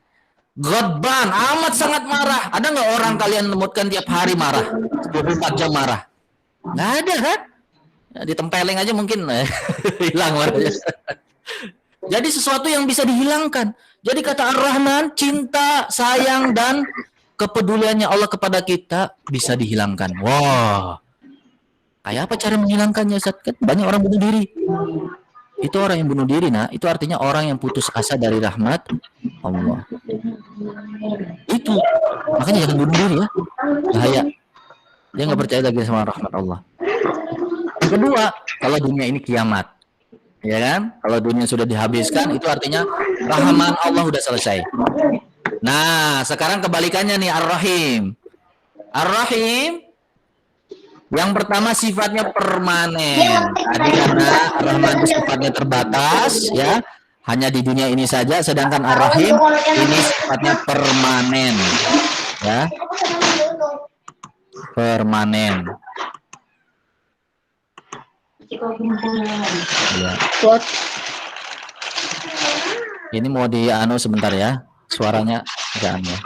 Godban, amat sangat marah. Ada nggak orang kalian menemukan tiap hari marah? 24 jam marah? Nggak ada kan? Ya, ditempeleng aja mungkin hilang marahnya. Jadi sesuatu yang bisa dihilangkan. Jadi kata Ar-Rahman, cinta, sayang, dan kepeduliannya Allah kepada kita bisa dihilangkan. Wah, kayak apa cara menghilangkannya? Kan banyak orang bunuh diri. Itu orang yang bunuh diri, nah itu artinya orang yang putus asa dari rahmat Allah. Itu makanya jangan bunuh diri ya, bahaya. Dia nggak percaya lagi sama rahmat Allah. Yang kedua, kalau dunia ini kiamat, ya kan? Kalau dunia sudah dihabiskan, itu artinya rahman Allah udah selesai. Nah, sekarang kebalikannya nih Ar-Rahim. Ar-Rahim yang pertama sifatnya permanen. Tadi karena Ar-Rahman itu sifatnya terbatas, ya, hanya di dunia ini saja. Sedangkan Ar-Rahim ini sifatnya permanen, ya, permanen. Ya. Ini mau di sebentar ya, suaranya jangan ya.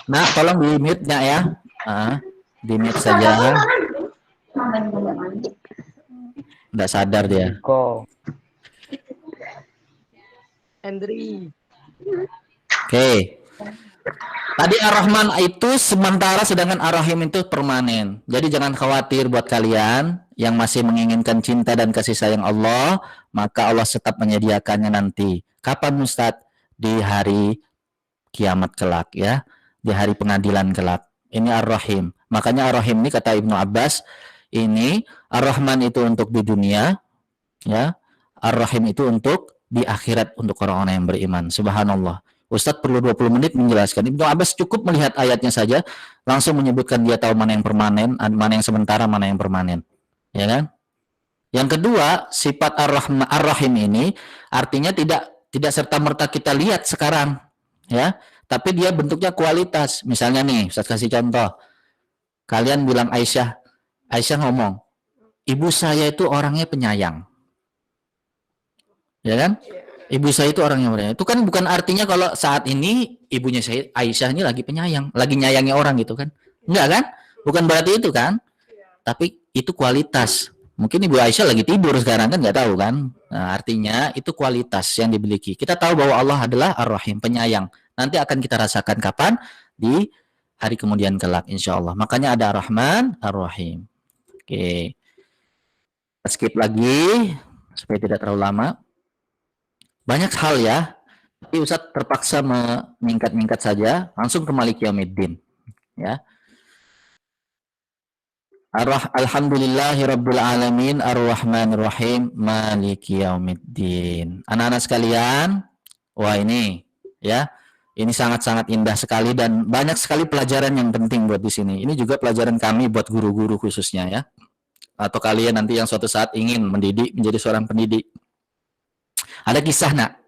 Nah, tolong di mute-nya ya. Di mute saja. Nggak sadar dia. Hendri. Oke. Tadi Ar-Rahman itu sementara, sedangkan Ar-Rahim itu permanen. Jadi jangan khawatir buat kalian yang masih menginginkan cinta dan kasih sayang Allah, maka Allah tetap menyediakannya nanti. Kapan Ustadz? Di hari kiamat kelak ya. Di hari pengadilan kelak. Ini Ar-Rahim. Makanya Ar-Rahim ini kata Ibnu Abbas, ini Ar-Rahman itu untuk di dunia, ya. Ar-Rahim itu untuk di akhirat untuk orang-orang yang beriman. Subhanallah. Ustadz perlu 20 menit menjelaskan. Ibnu Abbas cukup melihat ayatnya saja langsung menyebutkan dia tahu mana yang permanen, mana yang sementara, mana yang permanen. Ya kan? Yang kedua, sifat Ar-Rahim ini artinya tidak serta-merta kita lihat sekarang, ya. Tapi dia bentuknya kualitas. Misalnya nih, Ustaz kasih contoh. Kalian bilang Aisyah ngomong, ibu saya itu orangnya penyayang. Ya kan? Ibu saya itu orangnya penyayang. Itu kan bukan artinya kalau saat ini ibunya saya Aisyah ini lagi penyayang, lagi nyayangi orang gitu kan. Enggak kan? Bukan berarti itu kan? Tapi itu kualitas. Mungkin Ibu Aisyah lagi tidur sekarang kan, nggak tahu kan. Nah, artinya itu kualitas yang dimiliki. Kita tahu bahwa Allah adalah Ar-Rahim, penyayang. Nanti akan kita rasakan kapan? Di hari kemudian kelak insya Allah. Makanya ada Ar-Rahman, Ar-Rahim. Oke. Kita skip lagi supaya tidak terlalu lama. Banyak hal ya. Tapi Ustadz terpaksa meningkat saja. Langsung ke Maliki Yaumiddin. Ya. Alhamdulillahirabbil alamin arrahmanir rahim maliki yaumiddin. Anak-anak sekalian, wah ini ya, ini sangat-sangat indah sekali dan banyak sekali pelajaran yang penting buat di sini. Ini juga pelajaran kami buat guru-guru khususnya ya. Atau kalian nanti yang suatu saat ingin mendidik menjadi seorang pendidik. Ada kisah nak.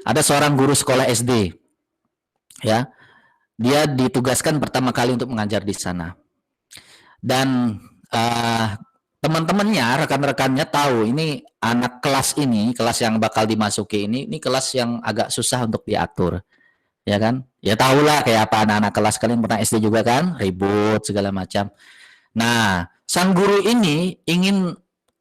Ada seorang guru sekolah SD. Ya. Dia ditugaskan pertama kali untuk mengajar di sana. Dan teman-temannya, rekan-rekannya tahu ini anak kelas ini, kelas yang bakal dimasuki ini kelas yang agak susah untuk diatur, ya kan? Ya tahulah kayak apa anak-anak kelas, kalian pernah SD juga kan, ribut segala macam. Nah, sang guru ini ingin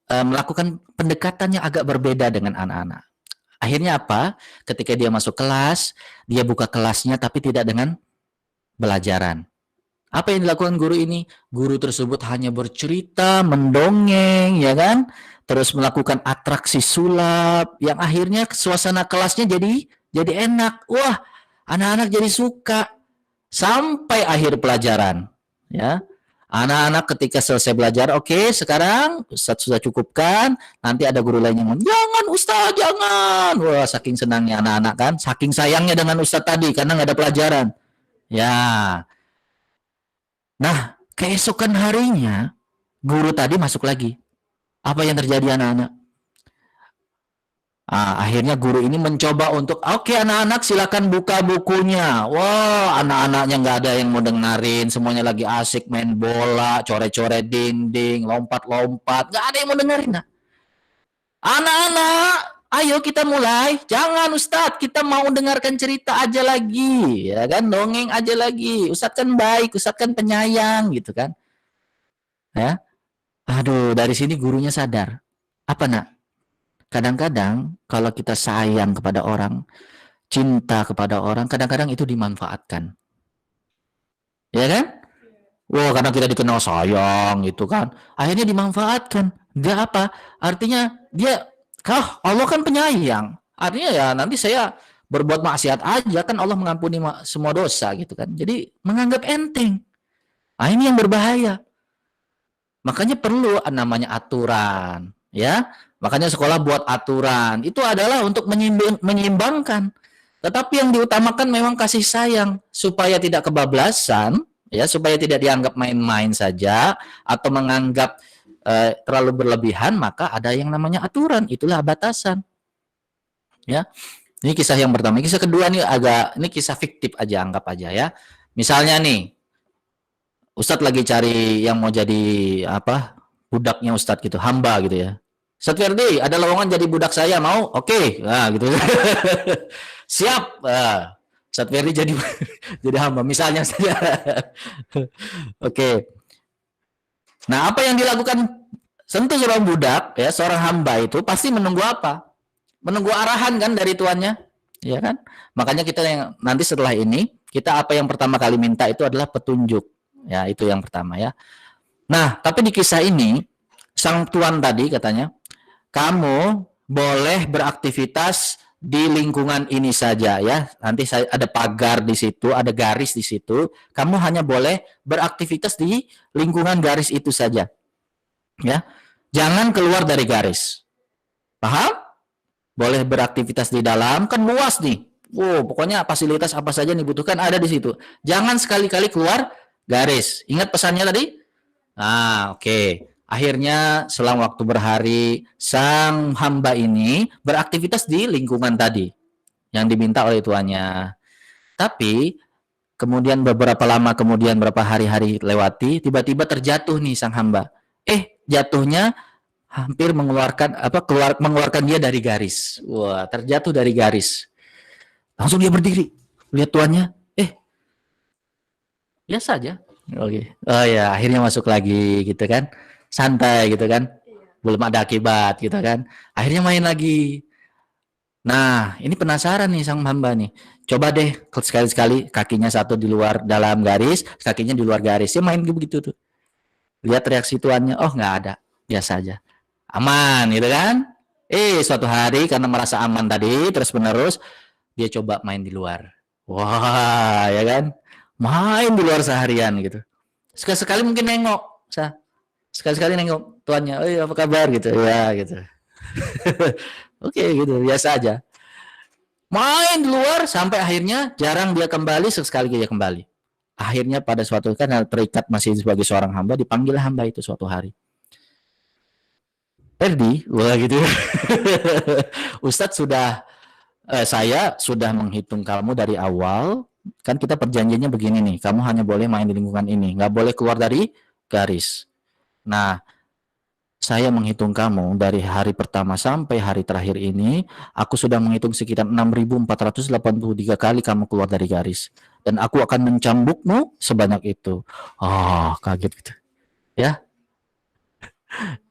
melakukan pendekatan yang agak berbeda dengan anak-anak. Akhirnya apa? Ketika dia masuk kelas, dia buka kelasnya tapi tidak dengan pelajaran. Apa yang dilakukan guru ini? Guru tersebut hanya bercerita, mendongeng, ya kan? Terus melakukan atraksi sulap, yang akhirnya suasana kelasnya jadi enak. Wah, anak-anak jadi suka. Sampai akhir pelajaran, ya. Anak-anak ketika selesai belajar, oke, sekarang Ustadz sudah cukupkan. Nanti ada guru lain yang ngomong, jangan Ustadz, jangan. Wah, saking senangnya anak-anak kan, saking sayangnya dengan Ustadz tadi karena nggak ada pelajaran. Ya, nah keesokan harinya guru tadi masuk lagi. Apa yang terjadi anak-anak? Akhirnya guru ini mencoba untuk, oke anak-anak silakan buka bukunya. Wah, anak-anaknya nggak ada yang mau dengerin, semuanya lagi asik main bola, coret-coret dinding, lompat-lompat, nggak ada yang mau dengerin. Nah, anak-anak, ayo kita mulai. Jangan Ustadz, kita mau dengarkan cerita aja lagi, ya kan? Dongeng aja lagi. Ustadz kan baik, Ustadz kan penyayang, gitu kan? Ya, aduh, dari sini gurunya sadar. Apa nak? Kadang-kadang kalau kita sayang kepada orang, cinta kepada orang, kadang-kadang itu dimanfaatkan. Ya kan? Wah, karena kita dikenal sayang gitu kan. Akhirnya dimanfaatkan. Enggak apa? Artinya dia, Allah kan penyayang. Artinya ya nanti saya berbuat maksiat aja kan Allah mengampuni semua dosa gitu kan. Jadi menganggap enteng. Ini yang berbahaya. Makanya perlu namanya aturan, ya. Makanya sekolah buat aturan. Itu adalah untuk menyeimbangkan. Tetapi yang diutamakan memang kasih sayang supaya tidak kebablasan, ya, supaya tidak dianggap main-main saja atau menganggap terlalu berlebihan, maka ada yang namanya aturan, itulah batasan. Ya. Ini kisah yang pertama. Kisah kedua nih ini kisah fiktif aja, anggap aja ya. Misalnya nih Ustadz lagi cari yang mau jadi apa? Budaknya Ustadz gitu, hamba gitu ya. Ustadz Ferdi, ada lowongan jadi budak saya, mau? Oke. Nah, gitu. Siap. Ustadz Ferdi jadi jadi hamba misalnya saja. Oke. Nah, apa yang dilakukan tentu seorang budak ya, seorang hamba itu pasti menunggu apa? Menunggu arahan kan dari tuannya, ya kan? Makanya kita yang nanti setelah ini, kita apa yang pertama kali minta itu adalah petunjuk. Ya, itu yang pertama ya. Nah, tapi di kisah ini sang tuan tadi katanya, kamu boleh beraktivitas di lingkungan ini saja ya. Nanti ada pagar di situ, ada garis di situ. Kamu hanya boleh beraktivitas di lingkungan garis itu saja. Ya. Jangan keluar dari garis. Paham? Boleh beraktivitas di dalam, kan luas nih. Wow, pokoknya fasilitas apa saja yang dibutuhkan ada di situ. Jangan sekali-kali keluar garis. Ingat pesannya tadi? Oke. Akhirnya selang waktu berhari, sang hamba ini beraktivitas di lingkungan tadi yang diminta oleh tuannya. Tapi kemudian beberapa lama kemudian berapa hari-hari lewati, tiba-tiba terjatuh nih sang hamba. Jatuhnya hampir mengeluarkan dia dari garis. Wah, terjatuh dari garis. Langsung dia berdiri, lihat tuannya. Biasa aja. Oke. Oh ya, akhirnya masuk lagi gitu kan. Santai gitu kan. Belum ada akibat gitu kan. Akhirnya main lagi. Nah, ini penasaran nih sang hamba nih. Coba deh sekali-sekali kakinya satu di luar dalam garis, kakinya di luar garis. Dia main begitu tuh. Lihat reaksi tuannya, oh nggak ada. Biasa aja. Aman gitu kan. Suatu hari karena merasa aman tadi, terus-menerus dia coba main di luar. Wah, ya kan? Main di luar seharian gitu. Sekali-sekali mungkin nengok, sekali-sekali nengok tuannya, apa kabar gitu, ya gitu. Oke gitu, biasa aja. Main di luar sampai akhirnya jarang dia kembali, sekali dia kembali. Akhirnya pada suatu kan terikat masih sebagai seorang hamba, dipanggil hamba itu suatu hari. Ferdi, wah gitu. Ustadz saya sudah menghitung kamu dari awal. Kan kita perjanjiannya begini nih, kamu hanya boleh main di lingkungan ini, nggak boleh keluar dari garis. Nah, saya menghitung kamu dari hari pertama sampai hari terakhir ini, aku sudah menghitung sekitar 6.483 kali kamu keluar dari garis. Dan aku akan mencambukmu sebanyak itu. Kaget gitu. Ya,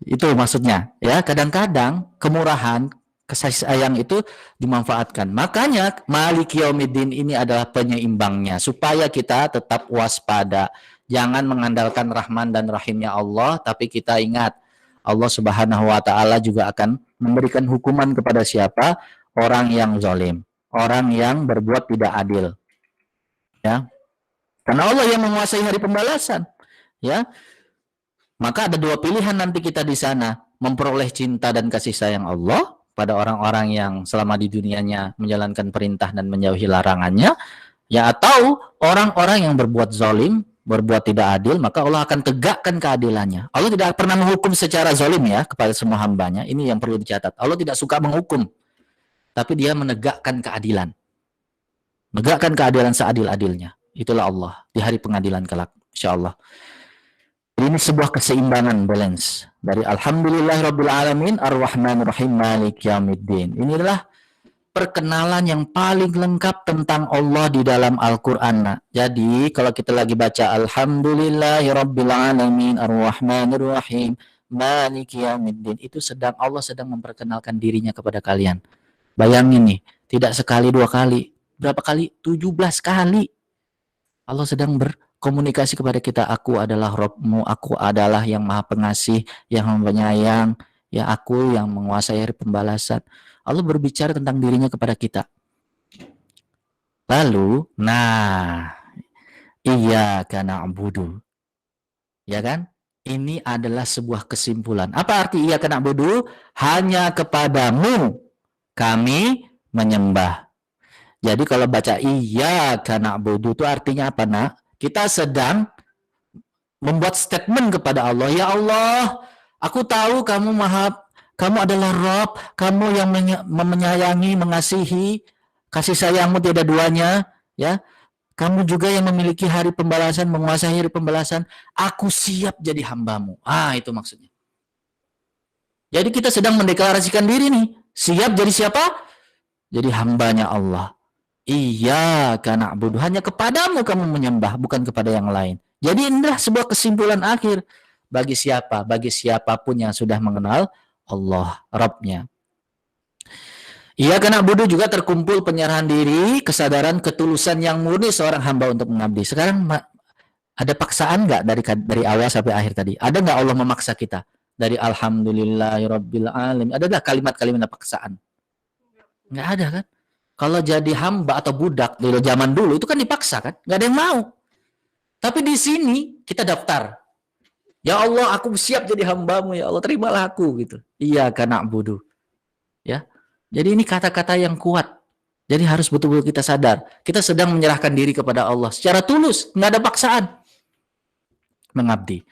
itu maksudnya. Ya, kadang-kadang kemurahan, kasih sayang itu dimanfaatkan. Makanya Maliki Yaumiddin ini adalah penyeimbangnya supaya kita tetap waspada. Jangan mengandalkan Rahman dan Rahimnya Allah, tapi kita ingat Allah Subhanahu wa taala juga akan memberikan hukuman kepada siapa? Orang yang zalim, orang yang berbuat tidak adil. Ya. Karena Allah yang menguasai hari pembalasan. ya. Maka ada dua pilihan nanti kita di sana, memperoleh cinta dan kasih sayang Allah pada orang-orang yang selama di dunianya menjalankan perintah dan menjauhi larangannya, ya, atau orang-orang yang berbuat zalim, berbuat tidak adil, maka Allah akan tegakkan keadilannya. Allah tidak pernah menghukum secara zalim ya kepada semua hambanya. Ini yang perlu dicatat. Allah tidak suka menghukum, tapi dia menegakkan keadilan. Menegakkan keadilan seadil-adilnya. Itulah Allah di hari pengadilan kelak, insyaallah. Ini sebuah keseimbangan, balance dari Alhamdulillahirabbil alamin Ar-Rahmanir Rahim Maliki Yaumiddin. Inilah perkenalan yang paling lengkap tentang Allah di dalam Al-Qur'an. Nah, jadi kalau kita lagi baca Alhamdulillahirabbil alamin Ar-Rahmanir Rahim Maliki Yaumiddin, itu Allah sedang memperkenalkan dirinya kepada kalian. Bayangin nih, tidak sekali dua kali, berapa kali? 17 kali. Allah sedang berkomunikasi kepada kita. Aku adalah Rabbmu, aku adalah yang maha pengasih, yang penyayang, ya, aku yang menguasai hari pembalasan. Allah berbicara tentang dirinya kepada kita. Lalu, iyyaka na'budu. Ya kan? Ini adalah sebuah kesimpulan. Apa arti iyyaka na'budu? Hanya kepadamu kami menyembah. Jadi kalau baca iyyaka na'budu itu artinya apa, Nak? Kita sedang membuat statement kepada Allah. Ya Allah, aku tahu kamu adalah Rabb, kamu yang menyayangi, mengasihi, kasih sayangmu tiada duanya, ya. Kamu juga yang memiliki hari pembalasan, menguasai hari pembalasan. Aku siap jadi hambamu. Itu maksudnya. Jadi kita sedang mendeklarasikan diri nih. Siap jadi siapa? Jadi hambanya Allah. Iyyaka na'budu, hanya kepadamu kamu menyembah, bukan kepada yang lain. Jadi inilah sebuah kesimpulan akhir bagi siapa? Bagi siapapun yang sudah mengenal Allah, Rabbnya. Iyyaka na'budu juga terkumpul penyerahan diri, kesadaran ketulusan yang murni seorang hamba untuk mengabdi. Sekarang ada paksaan nggak dari awal sampai akhir tadi? Ada nggak Allah memaksa kita? Dari Alhamdulillahirabbil alamin. Ada nggak kalimat-kalimat paksaan? Nggak ada kan? Kalau jadi hamba atau budak di zaman dulu itu kan dipaksa kan, nggak ada yang mau. Tapi di sini kita daftar. Ya Allah, aku siap jadi hambamu, ya Allah, terimalah aku gitu. Iyyaka na'budu. Ya. Jadi ini kata-kata yang kuat. Jadi harus betul-betul kita sadar, kita sedang menyerahkan diri kepada Allah secara tulus, nggak ada paksaan. Mengabdi.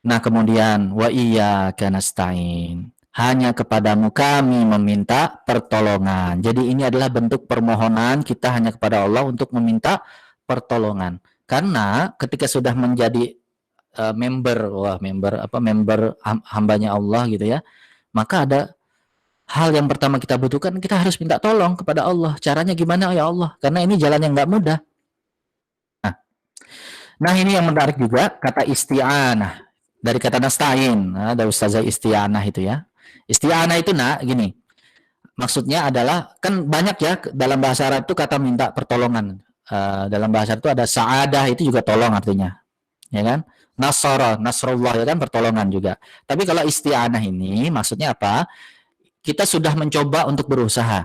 Nah, kemudian wa iyyaka nasta'in. Hanya kepadamu kami meminta pertolongan. Jadi ini adalah bentuk permohonan kita hanya kepada Allah untuk meminta pertolongan. Karena ketika sudah menjadi member hambanya Allah gitu ya, maka ada hal yang pertama kita butuhkan, kita harus minta tolong kepada Allah. Caranya gimana ya Allah? Karena ini jalan yang nggak mudah. Nah ini yang menarik juga, kata isti'anah. Dari kata nasta'in, ada Ustazah isti'anah itu ya. Isti'anah itu gini, maksudnya adalah, kan banyak ya dalam bahasa Arab itu kata minta pertolongan. Dalam bahasa Arab itu ada sa'adah, itu juga tolong artinya, ya kan? Nasrullah ya kan, pertolongan juga. Tapi kalau isti'anah ini maksudnya apa? Kita sudah mencoba untuk berusaha,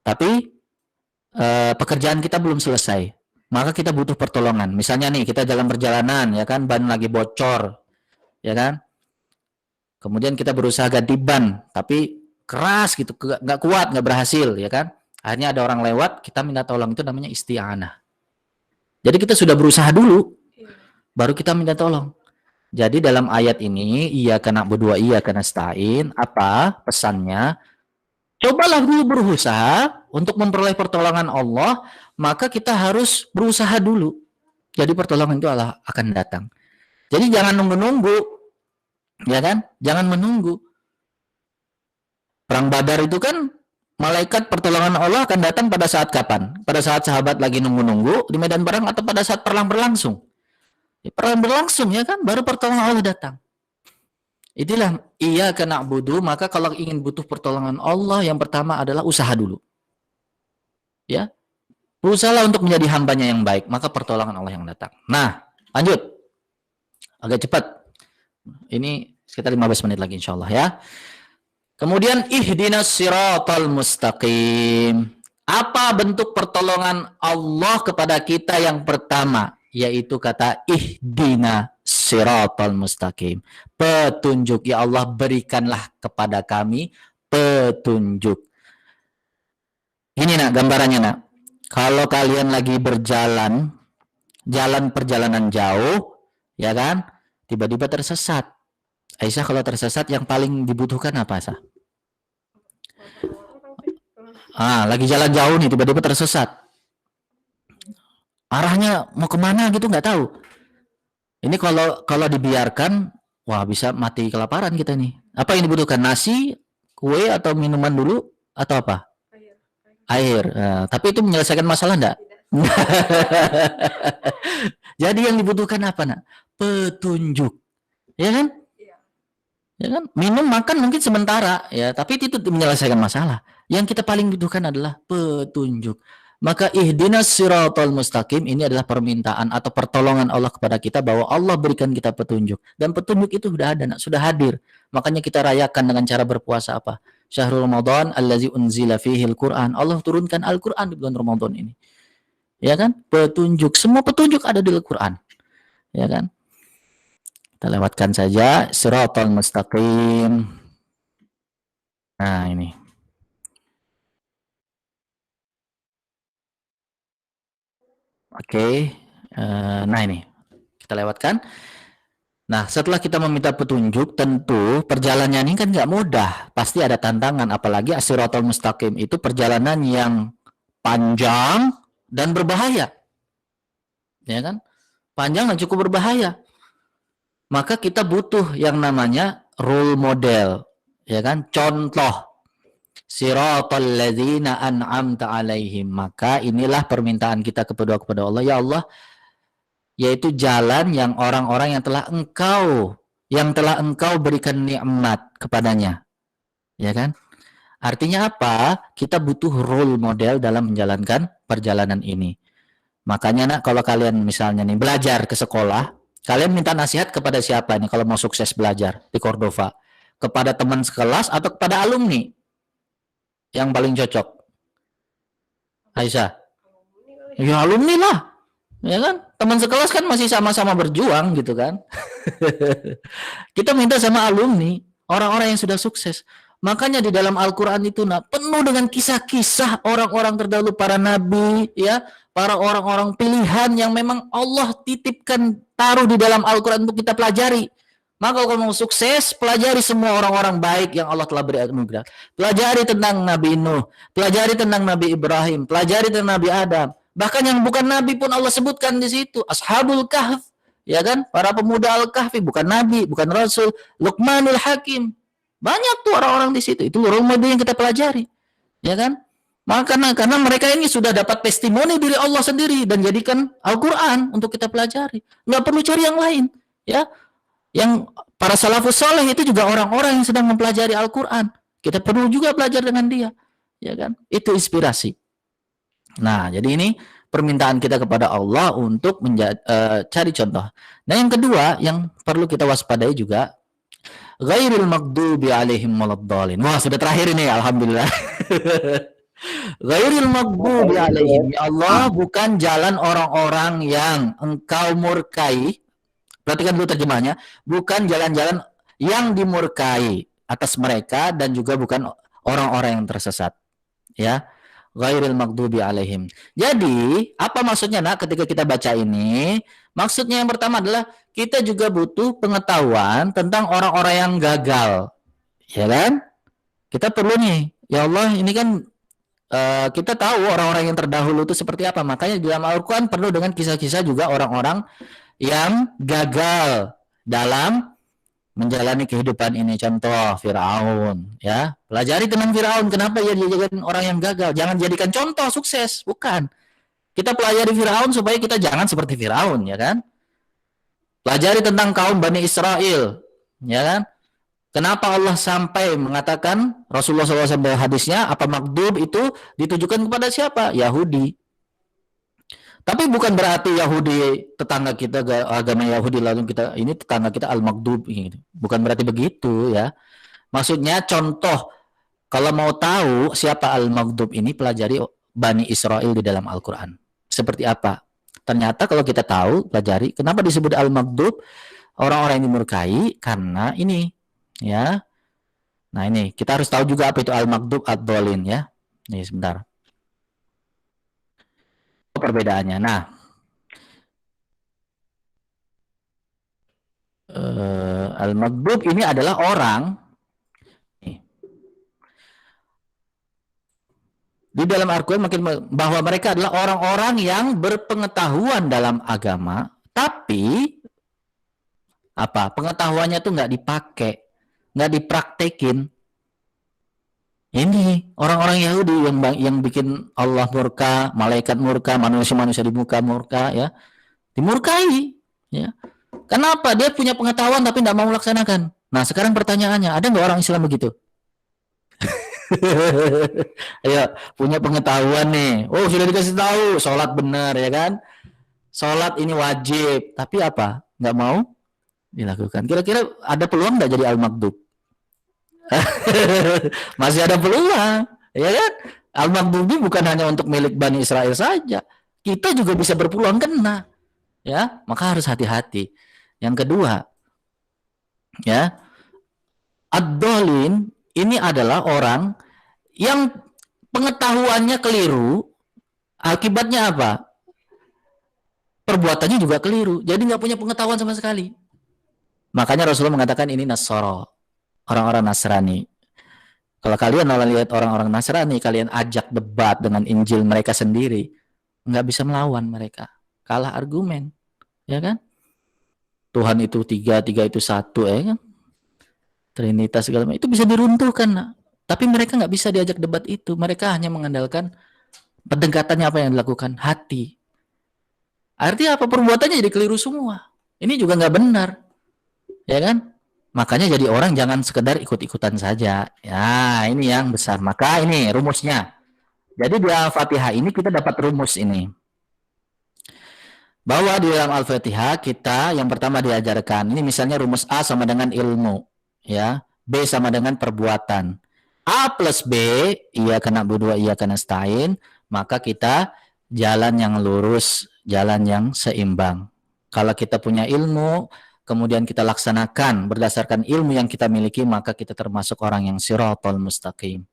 tapi pekerjaan kita belum selesai, maka kita butuh pertolongan. Misalnya nih kita dalam perjalanan ya kan, ban lagi bocor, ya kan? Kemudian kita berusaha ganti ban, tapi keras gitu, nggak kuat, nggak berhasil, ya kan? Akhirnya ada orang lewat, kita minta tolong, itu namanya isti'anah. Jadi kita sudah berusaha dulu, baru kita minta tolong. Jadi dalam ayat ini, iyyaka na'budu wa iyyaka nasta'in, apa pesannya? Cobalah dulu berusaha untuk memperoleh pertolongan Allah, maka kita harus berusaha dulu. Jadi pertolongan itu akan datang. Jadi jangan nunggu-nunggu. Ya kan? Jangan menunggu. Perang Badar itu kan malaikat pertolongan Allah akan datang pada saat kapan? Pada saat sahabat lagi nunggu-nunggu di medan perang atau pada saat perang berlangsung? Ya, perang berlangsung ya kan? Baru pertolongan Allah datang. Itulah iyyaka na'budu, maka kalau ingin butuh pertolongan Allah, yang pertama adalah usaha dulu. Ya. Berusahalah untuk menjadi hambanya yang baik, maka pertolongan Allah yang datang. Nah, lanjut. Agak cepat. Ini sekitar 15 menit lagi insyaallah ya. Kemudian ihdinas siratal mustaqim. Apa bentuk pertolongan Allah kepada kita yang pertama? Yaitu kata ihdina siratal mustaqim. Petunjuk, ya Allah berikanlah kepada kami petunjuk. Ini nak gambarannya nak. Kalau kalian lagi berjalan, jalan perjalanan jauh, ya kan? Tiba-tiba tersesat. Aisyah kalau tersesat yang paling dibutuhkan apa, Aisyah? Lagi jalan jauh nih, tiba-tiba tersesat. Arahnya mau kemana gitu nggak tahu. Ini kalau dibiarkan, wah bisa mati kelaparan kita nih. Apa yang dibutuhkan? Nasi, kue, atau minuman dulu, atau apa? Air. Tapi itu menyelesaikan masalah enggak? Jadi yang dibutuhkan apa, nak? Petunjuk. Ya kan? Ya kan? Minum, makan mungkin sementara, ya, tapi itu menyelesaikan masalah. Yang kita paling butuhkan adalah petunjuk. Maka ihdinas siratal mustaqim ini adalah permintaan atau pertolongan Allah kepada kita bahwa Allah berikan kita petunjuk. Dan petunjuk itu sudah ada, nak, sudah hadir. Makanya kita rayakan dengan cara berpuasa apa? Syahrul Ramadan allazi unzila fihil Qur'an. Allah turunkan Al-Qur'an di bulan Ramadan ini. Ya kan? Petunjuk, semua petunjuk ada di Al-Qur'an. Ya kan? Kita lewatkan saja siratal mustaqim. Nah, ini. Oke. Nah, ini. Kita lewatkan. Nah, setelah kita meminta petunjuk, tentu perjalanan ini kan nggak mudah. Pasti ada tantangan, apalagi as-siratal mustaqim itu perjalanan yang panjang dan berbahaya. Ya kan? Panjang dan cukup berbahaya. Maka kita butuh yang namanya role model. Ya kan? Contoh. Siratal ladzina an'amta alaihim. Maka inilah permintaan kita kepada Allah. Ya Allah, yaitu jalan yang orang-orang yang telah engkau berikan nikmat kepadanya. Ya kan? Artinya apa? Kita butuh role model dalam menjalankan perjalanan ini. Makanya nak, kalau kalian misalnya nih belajar ke sekolah, kalian minta nasihat kepada siapa nih kalau mau sukses belajar di Cordova? Kepada teman sekelas atau kepada alumni? Yang paling cocok? Aisyah? Ya alumni lah. Ya kan? Teman sekelas kan masih sama-sama berjuang gitu kan. Kita minta sama alumni, orang-orang yang sudah sukses. Makanya di dalam Al-Qur'an itu penuh dengan kisah-kisah orang-orang terdahulu, para nabi, ya, para orang-orang pilihan yang memang Allah titipkan, taruh di dalam Al-Qur'an untuk kita pelajari. Maka kalau mau sukses, pelajari semua orang-orang baik yang Allah telah beri anugerah. Pelajari tentang Nabi Nuh, pelajari tentang Nabi Ibrahim, pelajari tentang Nabi Adam. Bahkan yang bukan nabi pun Allah sebutkan di situ. Ashabul Kahf, ya kan? Para pemuda Al-Kahfi, bukan nabi, bukan rasul. Luqmanul Hakim. Banyak tuh orang-orang di situ. Itu role model yang kita pelajari. Ya kan? Maka karena mereka ini sudah dapat testimoni dari Allah sendiri dan jadikan Al-Qur'an untuk kita pelajari. Nggak perlu cari yang lain, ya. Yang para salafus saleh itu juga orang-orang yang sedang mempelajari Al-Qur'an. Kita perlu juga belajar dengan dia. Ya kan? Itu inspirasi. Nah, jadi ini permintaan kita kepada Allah untuk cari contoh. Nah, yang kedua yang perlu kita waspadai juga, ghairil maghdubi alaihim waladdallin. Wah, sudah terakhir ini, alhamdulillah. Ghairil maghdubi alaihim, ya Allah, bukan jalan orang-orang yang engkau murkai. Perhatikan dulu terjemahnya, bukan jalan-jalan yang dimurkai atas mereka dan juga bukan orang-orang yang tersesat. Ya. Ghairil maghdubi alaihim. Jadi, apa maksudnya nak ketika kita baca ini? Maksudnya yang pertama adalah kita juga butuh pengetahuan tentang orang-orang yang gagal. Ya kan? Kita perlu nih, ya Allah, ini kan kita tahu orang-orang yang terdahulu itu seperti apa. Makanya di dalam Al-Qur'an perlu dengan kisah-kisah juga orang-orang yang gagal dalam menjalani kehidupan ini. Contoh Firaun, ya. Pelajari tentang Firaun, kenapa ia dijadikan orang yang gagal. Jangan jadikan contoh sukses, bukan. Kita pelajari Firaun supaya kita jangan seperti Firaun, ya kan? Pelajari tentang kaum Bani Israel, ya kan? Kenapa Allah sampai mengatakan Rasulullah SAW dalam hadisnya, apa maghdub itu ditujukan kepada siapa? Yahudi. Tapi bukan berarti Yahudi tetangga kita, agama Yahudi lalu kita ini tetangga kita al-maghdub gitu. Bukan berarti begitu ya. Maksudnya contoh, kalau mau tahu siapa al-maghdub ini, pelajari Bani Israel di dalam Al-Qur'an. Seperti apa? Ternyata kalau kita tahu, pelajari kenapa disebut al-maghdub? Orang-orang yang dimurkai karena ini, ya. Nah ini kita harus tahu juga apa itu al-maghdub ad-dhalin ya. Nih sebentar. Perbedaannya. Nah, al-maghdub ini adalah orang nih, di dalam Al-Quran makin bahwa mereka adalah orang-orang yang berpengetahuan dalam agama, tapi apa pengetahuannya tuh nggak dipakai, nggak dipraktekin. Ini orang-orang Yahudi yang bikin Allah murka, malaikat murka, manusia-manusia di muka murka, ya dimurkai, ya. Kenapa? Dia punya pengetahuan tapi tidak mau melaksanakan. Nah sekarang pertanyaannya, ada nggak orang Islam begitu? Ayo, punya pengetahuan nih. Oh sudah dikasih tahu, sholat benar ya kan? Sholat ini wajib, tapi apa? Nggak mau dilakukan. Kira-kira ada peluang nggak jadi al-maghdub? Masih ada peluang, ya kan? Al-maghdub bukan hanya untuk milik Bani Israel saja. Kita juga bisa berpeluang kena, ya. Maka harus hati-hati. Yang kedua, ya, ad-dhalin ini adalah orang yang pengetahuannya keliru. Akibatnya apa? Perbuatannya juga keliru. Jadi nggak punya pengetahuan sama sekali. Makanya Rasulullah mengatakan ini Nasara, orang-orang Nasrani. Kalau kalian lihat orang-orang Nasrani, kalian ajak debat dengan Injil mereka sendiri, nggak bisa melawan mereka, kalah argumen, ya kan? Tuhan itu tiga, tiga itu satu, ya kan? Trinitas segala macam itu bisa diruntuhkan, nah. Tapi mereka nggak bisa diajak debat itu. Mereka hanya mengandalkan pendekatannya apa yang dilakukan hati. Artinya apa? Perbuatannya jadi keliru semua. Ini juga nggak benar, ya kan? Makanya jadi orang jangan sekedar ikut-ikutan saja. Ya, ini yang besar. Maka ini rumusnya. Jadi di Al-Fatihah ini kita dapat rumus ini. Bahwa di dalam Al-Fatihah kita yang pertama diajarkan. Ini misalnya rumus A sama dengan ilmu. Ya, B sama dengan perbuatan. A plus B, iya kena berdua, iya kena stain. Maka kita jalan yang lurus, jalan yang seimbang. Kalau kita punya ilmu, kemudian kita laksanakan berdasarkan ilmu yang kita miliki, maka kita termasuk orang yang siratal mustaqim.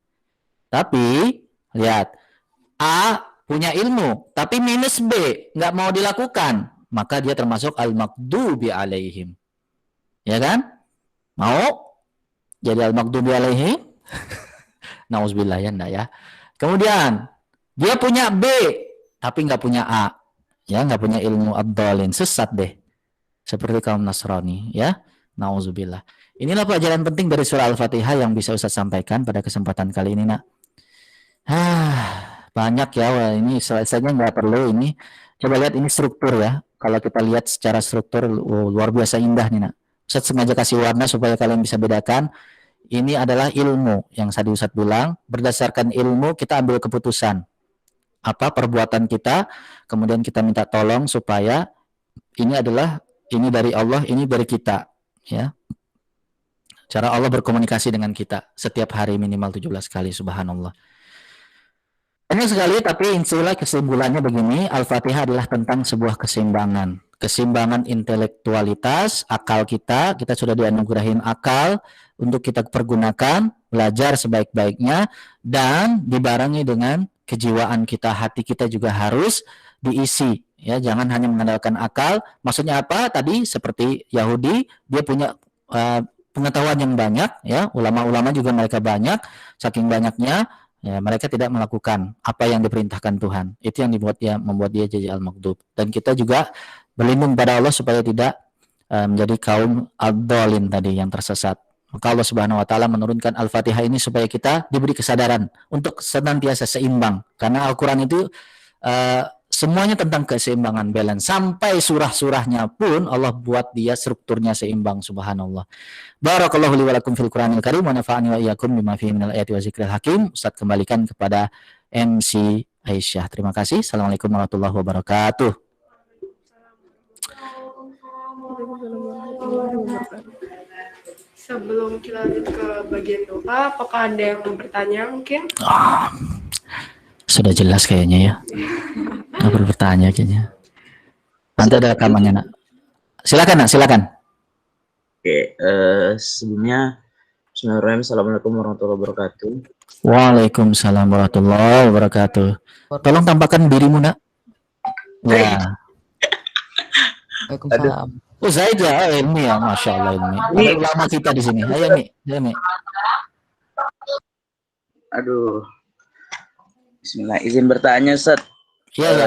Tapi, lihat, A punya ilmu, tapi minus B, nggak mau dilakukan, maka dia termasuk al-maghdubi alaihim. Ya kan? Mau? Jadi al-maghdubi alaihim? Nauzubillah ya, enggak ya. Kemudian, dia punya B, tapi nggak punya A. Ya, nggak punya ilmu ad-dhalin, sesat deh. Seperti kaum Nasrani, ya. Nauzubillah. Inilah pelajaran penting dari surah Al-Fatihah yang bisa Ustaz sampaikan pada kesempatan kali ini, nak. Banyak ya, wah, ini selesainya nggak perlu ini. Coba lihat ini struktur ya. Kalau kita lihat secara struktur, luar biasa indah nih, nak. Ustaz sengaja kasih warna supaya kalian bisa bedakan. Ini adalah ilmu yang tadi Ustaz bilang. Berdasarkan ilmu kita ambil keputusan. Apa perbuatan kita, kemudian kita minta tolong supaya ini adalah ini dari Allah, ini dari kita, ya. Cara Allah berkomunikasi dengan kita setiap hari minimal 17 kali, subhanallah. Banyak sekali, tapi intinya kesimpulannya begini, Al-Fatihah adalah tentang sebuah keseimbangan. Keseimbangan intelektualitas, akal kita sudah dianugerahin akal untuk kita pergunakan, belajar sebaik-baiknya, dan dibarengi dengan kejiwaan kita, hati kita juga harus diisi. Ya, jangan hanya mengandalkan akal. Maksudnya apa? Tadi seperti Yahudi, dia punya pengetahuan yang banyak, ya. Ulama-ulama juga mereka banyak, saking banyaknya, ya, mereka tidak melakukan apa yang diperintahkan Tuhan. Itu yang membuat dia jadi al-maghdub. Dan kita juga berlindung pada Allah supaya tidak menjadi kaum ad-dhalin tadi yang tersesat. Maka Allah Subhanahu wa taala menurunkan Al-Fatihah ini supaya kita diberi kesadaran untuk senantiasa seimbang. Karena Al-Qur'an itu semuanya tentang keseimbangan, balance. Sampai surah-surahnya pun Allah buat dia strukturnya seimbang, subhanallah. Barakallahu li wa lakum fil Qur'anil Karim wa nafa'ani wa iyyakum bima fihi minal ayati wa zikril hakim. Ustaz kembalikan kepada MC Aisyah. Terima kasih. Assalamualaikum warahmatullahi wabarakatuh. Sebelum kita lanjut ke bagian doa, apakah ada yang mau bertanya mungkin? Sudah jelas kayaknya ya. Nggak perlu bertanya kayaknya. Nanti ada rekamannya, nak. Silakan, nak, silakan. Oke, sebelumnya Bismillahirrahmanirrahim. Assalamualaikum warahmatullahi wabarakatuh. Waalaikumsalam warahmatullahi wabarakatuh. Tolong tampakkan dirimu, Nak. Ya. Aduh, Oh, Zaidah, Ilmi ya, Masya Allah Ilmi. Ada ulama kita di sini. Ayo, Mi. Ayo, Mi. aduh. Bismillah. Izin bertanya, Ustaz. Iya, ya.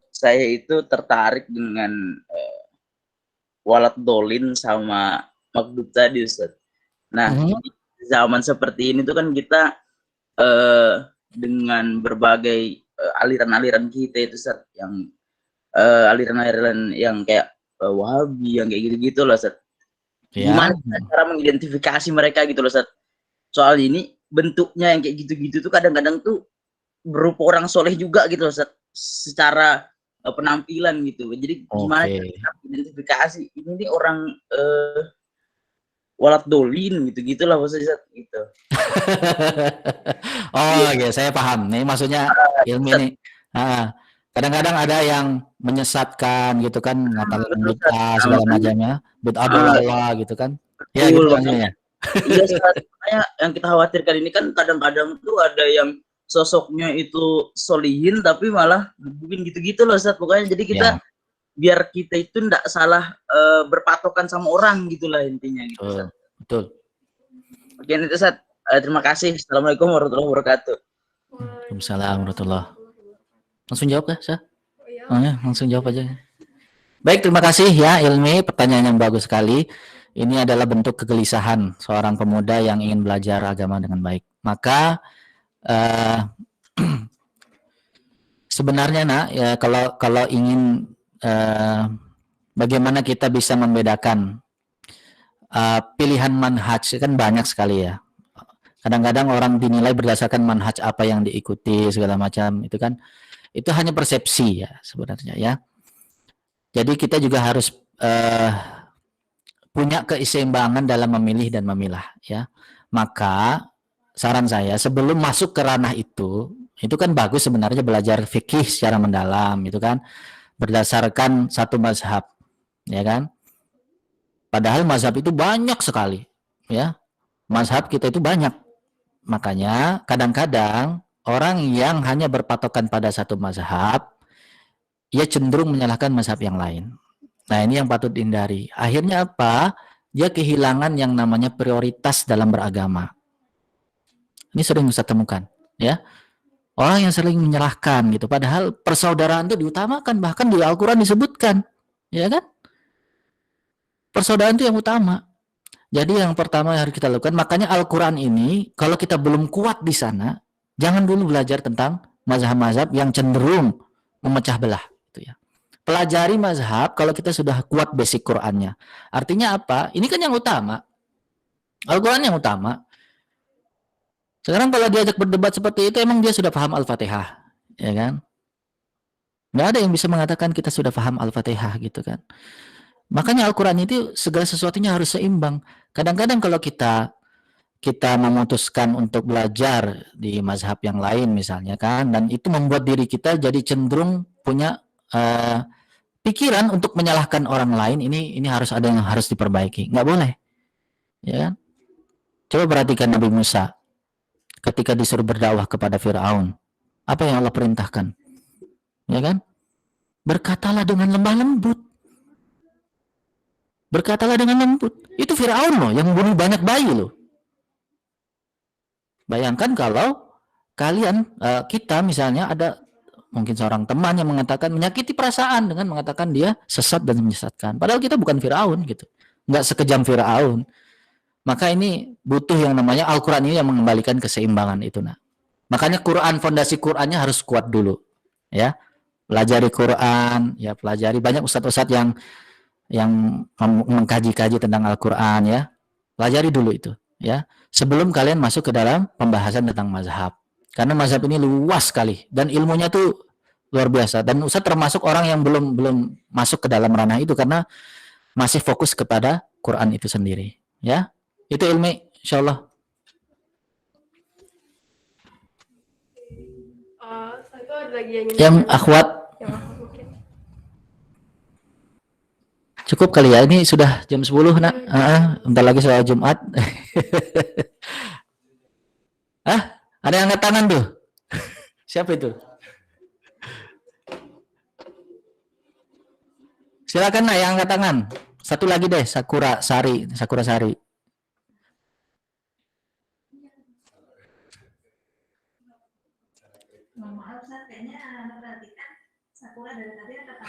Saya itu tertarik dengan Walat Dolin sama Makdud tadi, Ustaz. Nah, di zaman seperti ini tuh kan kita dengan berbagai aliran-aliran kita itu, Ustaz, yang aliran-aliran yang kayak Wahabi, yang kayak gitu-gitu loh, Ustaz. Ya. Gimana cara mengidentifikasi mereka gitu loh, Ustaz? Soal ini bentuknya yang kayak gitu-gitu tuh kadang-kadang tuh berupa orang soleh juga gitu loh, Ustaz, secara penampilan gitu. Jadi gimana cara identifikasi ini nih orang Walat Dolin gitu-gitu lah Ustaz gitu. Oh, ya, saya paham. Nih maksudnya Ilmi nih. Kadang-kadang ada yang menyesatkan gitu kan, ngatain bid'ah segala macamnya, bid'ah dolalah gitu kan. Ya gitu maksudnya. Iya, makanya yang kita khawatirkan ini kan kadang-kadang tuh ada yang sosoknya itu solihin tapi malah bikin gitu-gitu loh, Ustaz. Pokoknya jadi kita biar kita itu enggak salah berpatokan sama orang gitulah intinya gitu, Ustaz. Betul. Oke, itu Ustaz. Terima kasih. Assalamualaikum warahmatullahi wabarakatuh. Waalaikumsalam warahmatullahi. Langsung jawab kah, Sah? Oh ya, langsung jawab aja. Baik, terima kasih ya Ilmi, pertanyaan yang bagus sekali. Ini adalah bentuk kegelisahan seorang pemuda yang ingin belajar agama dengan baik. Maka sebenarnya nak, ya kalau ingin bagaimana kita bisa membedakan pilihan manhaj kan banyak sekali ya. Kadang-kadang orang dinilai berdasarkan manhaj apa yang diikuti segala macam itu kan. Itu hanya persepsi ya sebenarnya ya. Jadi kita juga harus punya keseimbangan dalam memilih dan memilah ya. Maka saran saya sebelum masuk ke ranah itu kan bagus sebenarnya belajar fikih secara mendalam itu kan berdasarkan satu mazhab ya kan. Padahal mazhab itu banyak sekali ya. Mazhab kita itu banyak. Makanya kadang-kadang orang yang hanya berpatokan pada satu mazhab, ia cenderung menyalahkan mazhab yang lain. Nah ini yang patut dihindari. Akhirnya apa? Dia kehilangan yang namanya prioritas dalam beragama. Ini sering Ustaz temukan. Ya, orang yang sering menyalahkan gitu. Padahal persaudaraan itu diutamakan. Bahkan di Al-Quran disebutkan. Ya kan? Persaudaraan itu yang utama. Jadi yang pertama yang harus kita lakukan, makanya Al-Quran ini, kalau kita belum kuat di sana, jangan dulu belajar tentang mazhab-mazhab yang cenderung memecah belah. Gitu ya. Pelajari mazhab kalau kita sudah kuat basic Qurannya. Artinya apa? Ini kan yang utama. Al-Quran yang utama. Sekarang kalau diajak berdebat seperti itu, emang dia sudah paham Al-Fatihah. Ya kan? Nggak ada yang bisa mengatakan kita sudah paham Al-Fatihah gitu kan. Makanya Al-Quran itu segala sesuatunya harus seimbang. Kadang-kadang kalau kita memutuskan untuk belajar di mazhab yang lain misalnya kan, dan itu membuat diri kita jadi cenderung punya pikiran untuk menyalahkan orang lain, ini harus ada yang harus diperbaiki. Nggak boleh. Ya kan? Coba perhatikan Nabi Musa ketika disuruh berdakwah kepada Firaun. Apa yang Allah perintahkan? Ya kan? Berkatalah dengan lemah lembut. Berkatalah dengan lembut. Itu Firaun loh yang membunuh banyak bayi loh. Bayangkan kalau kalian, kita misalnya ada mungkin seorang teman yang mengatakan menyakiti perasaan dengan mengatakan dia sesat dan menyesatkan. Padahal kita bukan Firaun gitu. Nggak sekejam Firaun. Maka ini butuh yang namanya Al-Quran ini yang mengembalikan keseimbangan itu. Nah. Makanya Quran, fondasi Qurannya harus kuat dulu. Ya. Pelajari Quran, ya pelajari banyak ustadz-ustadz yang mengkaji-kaji tentang Al-Quran ya. Pelajari dulu itu ya. Sebelum kalian masuk ke dalam pembahasan tentang mazhab. Karena mazhab ini luas sekali dan ilmunya tuh luar biasa. Dan Ustaz termasuk orang yang belum masuk ke dalam ranah itu karena masih fokus kepada Quran itu sendiri. Ya, itu ilmu insyaallah. Itu ada lagi yang akhwat. Yang akhwat mungkin. cukup kali ya. Ini sudah jam 10, Nak. Bentar lagi soal Jumat. Ada yang angkat tangan tuh. Siapa itu? Silakan, Nak, yang angkat tangan. Satu lagi deh, Sakura Sari.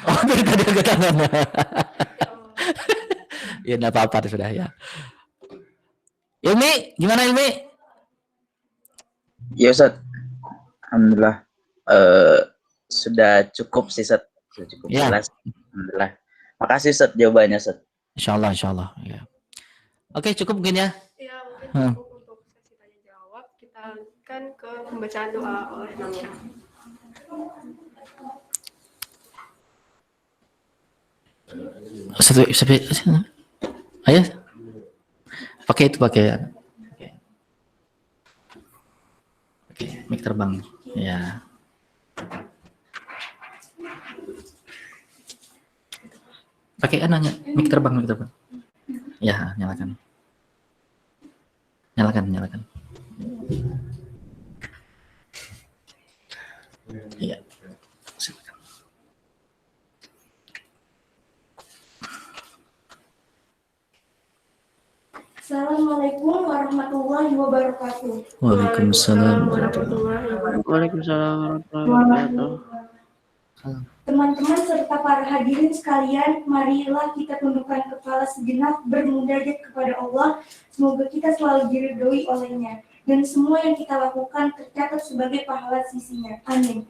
Oh, dari tadi angkat tangan. Ya, enggak apa-apa sudah ya. Ilmi, gimana Ilmi? Ya Ustaz, alhamdulillah sudah cukup sih Ustaz, sudah cukup Ya. jelas. Alhamdulillah. Makasih Ustaz jawabannya Ustaz. Insyaallah ya. Oke, cukup mungkin ya. Ya, mungkin cukup untuk sesi tanya jawab. Kita lanjutkan ke pembacaan doa oleh Namira. Ayo. Pakai mic terbang. Ya. Pakai anaknya, mic terbang. Ya, nyalakan. Iya. Silakan. Assalamualaikum warahmatullahi wabarakatuh. Waalaikumsalam. Waalaikumsalam warahmatullahi wabarakatuh. Teman-teman serta para hadirin sekalian, marilah kita tundukkan kepala sejenak bermunajat kepada Allah. Semoga kita selalu diridhoi olehnya dan semua yang kita lakukan tercatat sebagai pahala sisinya. Amin.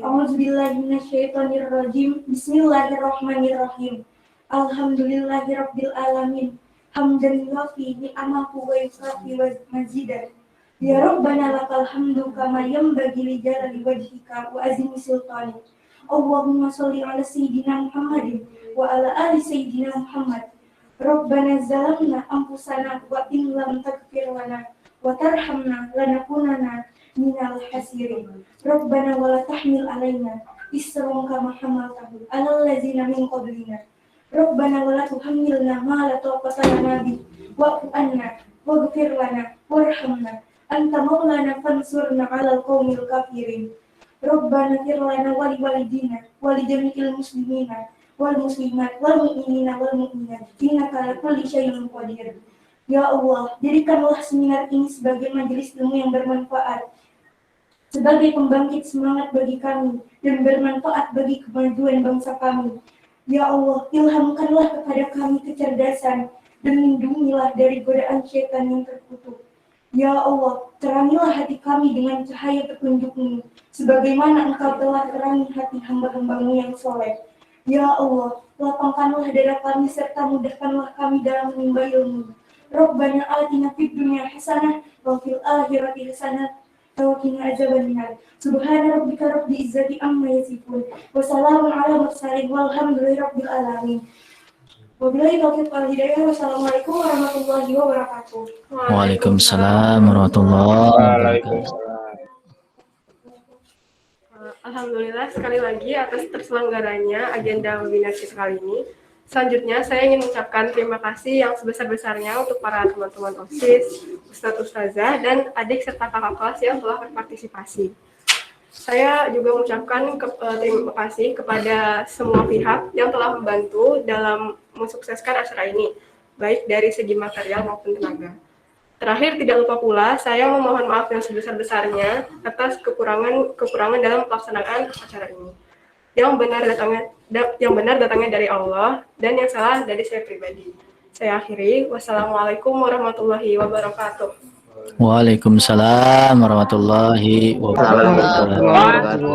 A'udzubillahi minasyaitonirrajim. Bismillahirrahmanirrahim. Alhamdulillahirabbil alamin. Hamdan yuafi ni'amahu wa yukafi wa mazidan. Ya Rabbana lakal hamdu kama yanbaghi li jalali wajhika wa azimi sultanik. Allahumma sholli ala sayyidina Muhammadin wa ala ali sayyidina Muhammad. Rabbana zalamna anfusana wa in lam taghfir lana wa tarhamna lanakunanna minal khasirin. Rabbana wa la tahmil alaina isran kama hamaltahu alal ladzina min qablina. Rabbana wa la tuhammilna ma la taqata lana bih wa'fu anna waghfir lana warhamna anta maulana fansurna 'alal qaumil kafirin. Rabbana fir lana wa li walidina wa li jami'il muslimina wal muslimat wal mu'minina wal mu'minat innaka 'ala kulli syai'in qadir. Ya Allah, jadikanlah seminar ini sebagai majelis ilmu yang bermanfaat, sebagai pembangkit semangat bagi kami dan bermanfaat bagi kemajuan bangsa kami. Ya Allah, ilhamkanlah kepada kami kecerdasan dan lindungilah dari godaan syaitan yang terkutuk. Ya Allah, terangilah hati kami dengan cahaya petunjuk-Mu, sebagaimana Engkau telah terangi hati hamba-hamba-Mu yang soleh. Ya Allah, lapangkanlah dada kami serta mudahkanlah kami dalam menimba ilmu. Rabbana atina fid dunya hasanah wa fil akhirati hasanah wa qina adzabannar. Subhana rabbika rabbil izzati amma yasifun wa salamun ala mursalin walhamdulillahi rabbil alamin. Wabillahi taufiq wal hidayah. Wassalamualaikum warahmatullahi wabarakatuh. Waalaikumsalam warahmatullahi wabarakatuh. Alhamdulillah sekali lagi atas terselenggaranya agenda webinar kita kali ini. Selanjutnya saya ingin mengucapkan terima kasih yang sebesar-besarnya untuk para teman-teman OSIS, Ustadz-Ustazah, dan adik serta kakak kelas yang telah berpartisipasi. Saya juga mengucapkan terima kasih kepada semua pihak yang telah membantu dalam mensukseskan acara ini, baik dari segi material maupun tenaga. Terakhir, tidak lupa pula, saya memohon maaf yang sebesar-besarnya atas kekurangan dalam pelaksanaan acara ini. Yang benar datangnya dari Allah, dan yang salah dari saya pribadi. Saya akhiri, wassalamualaikum warahmatullahi wabarakatuh. Waalaikumsalam warahmatullahi wabarakatuh.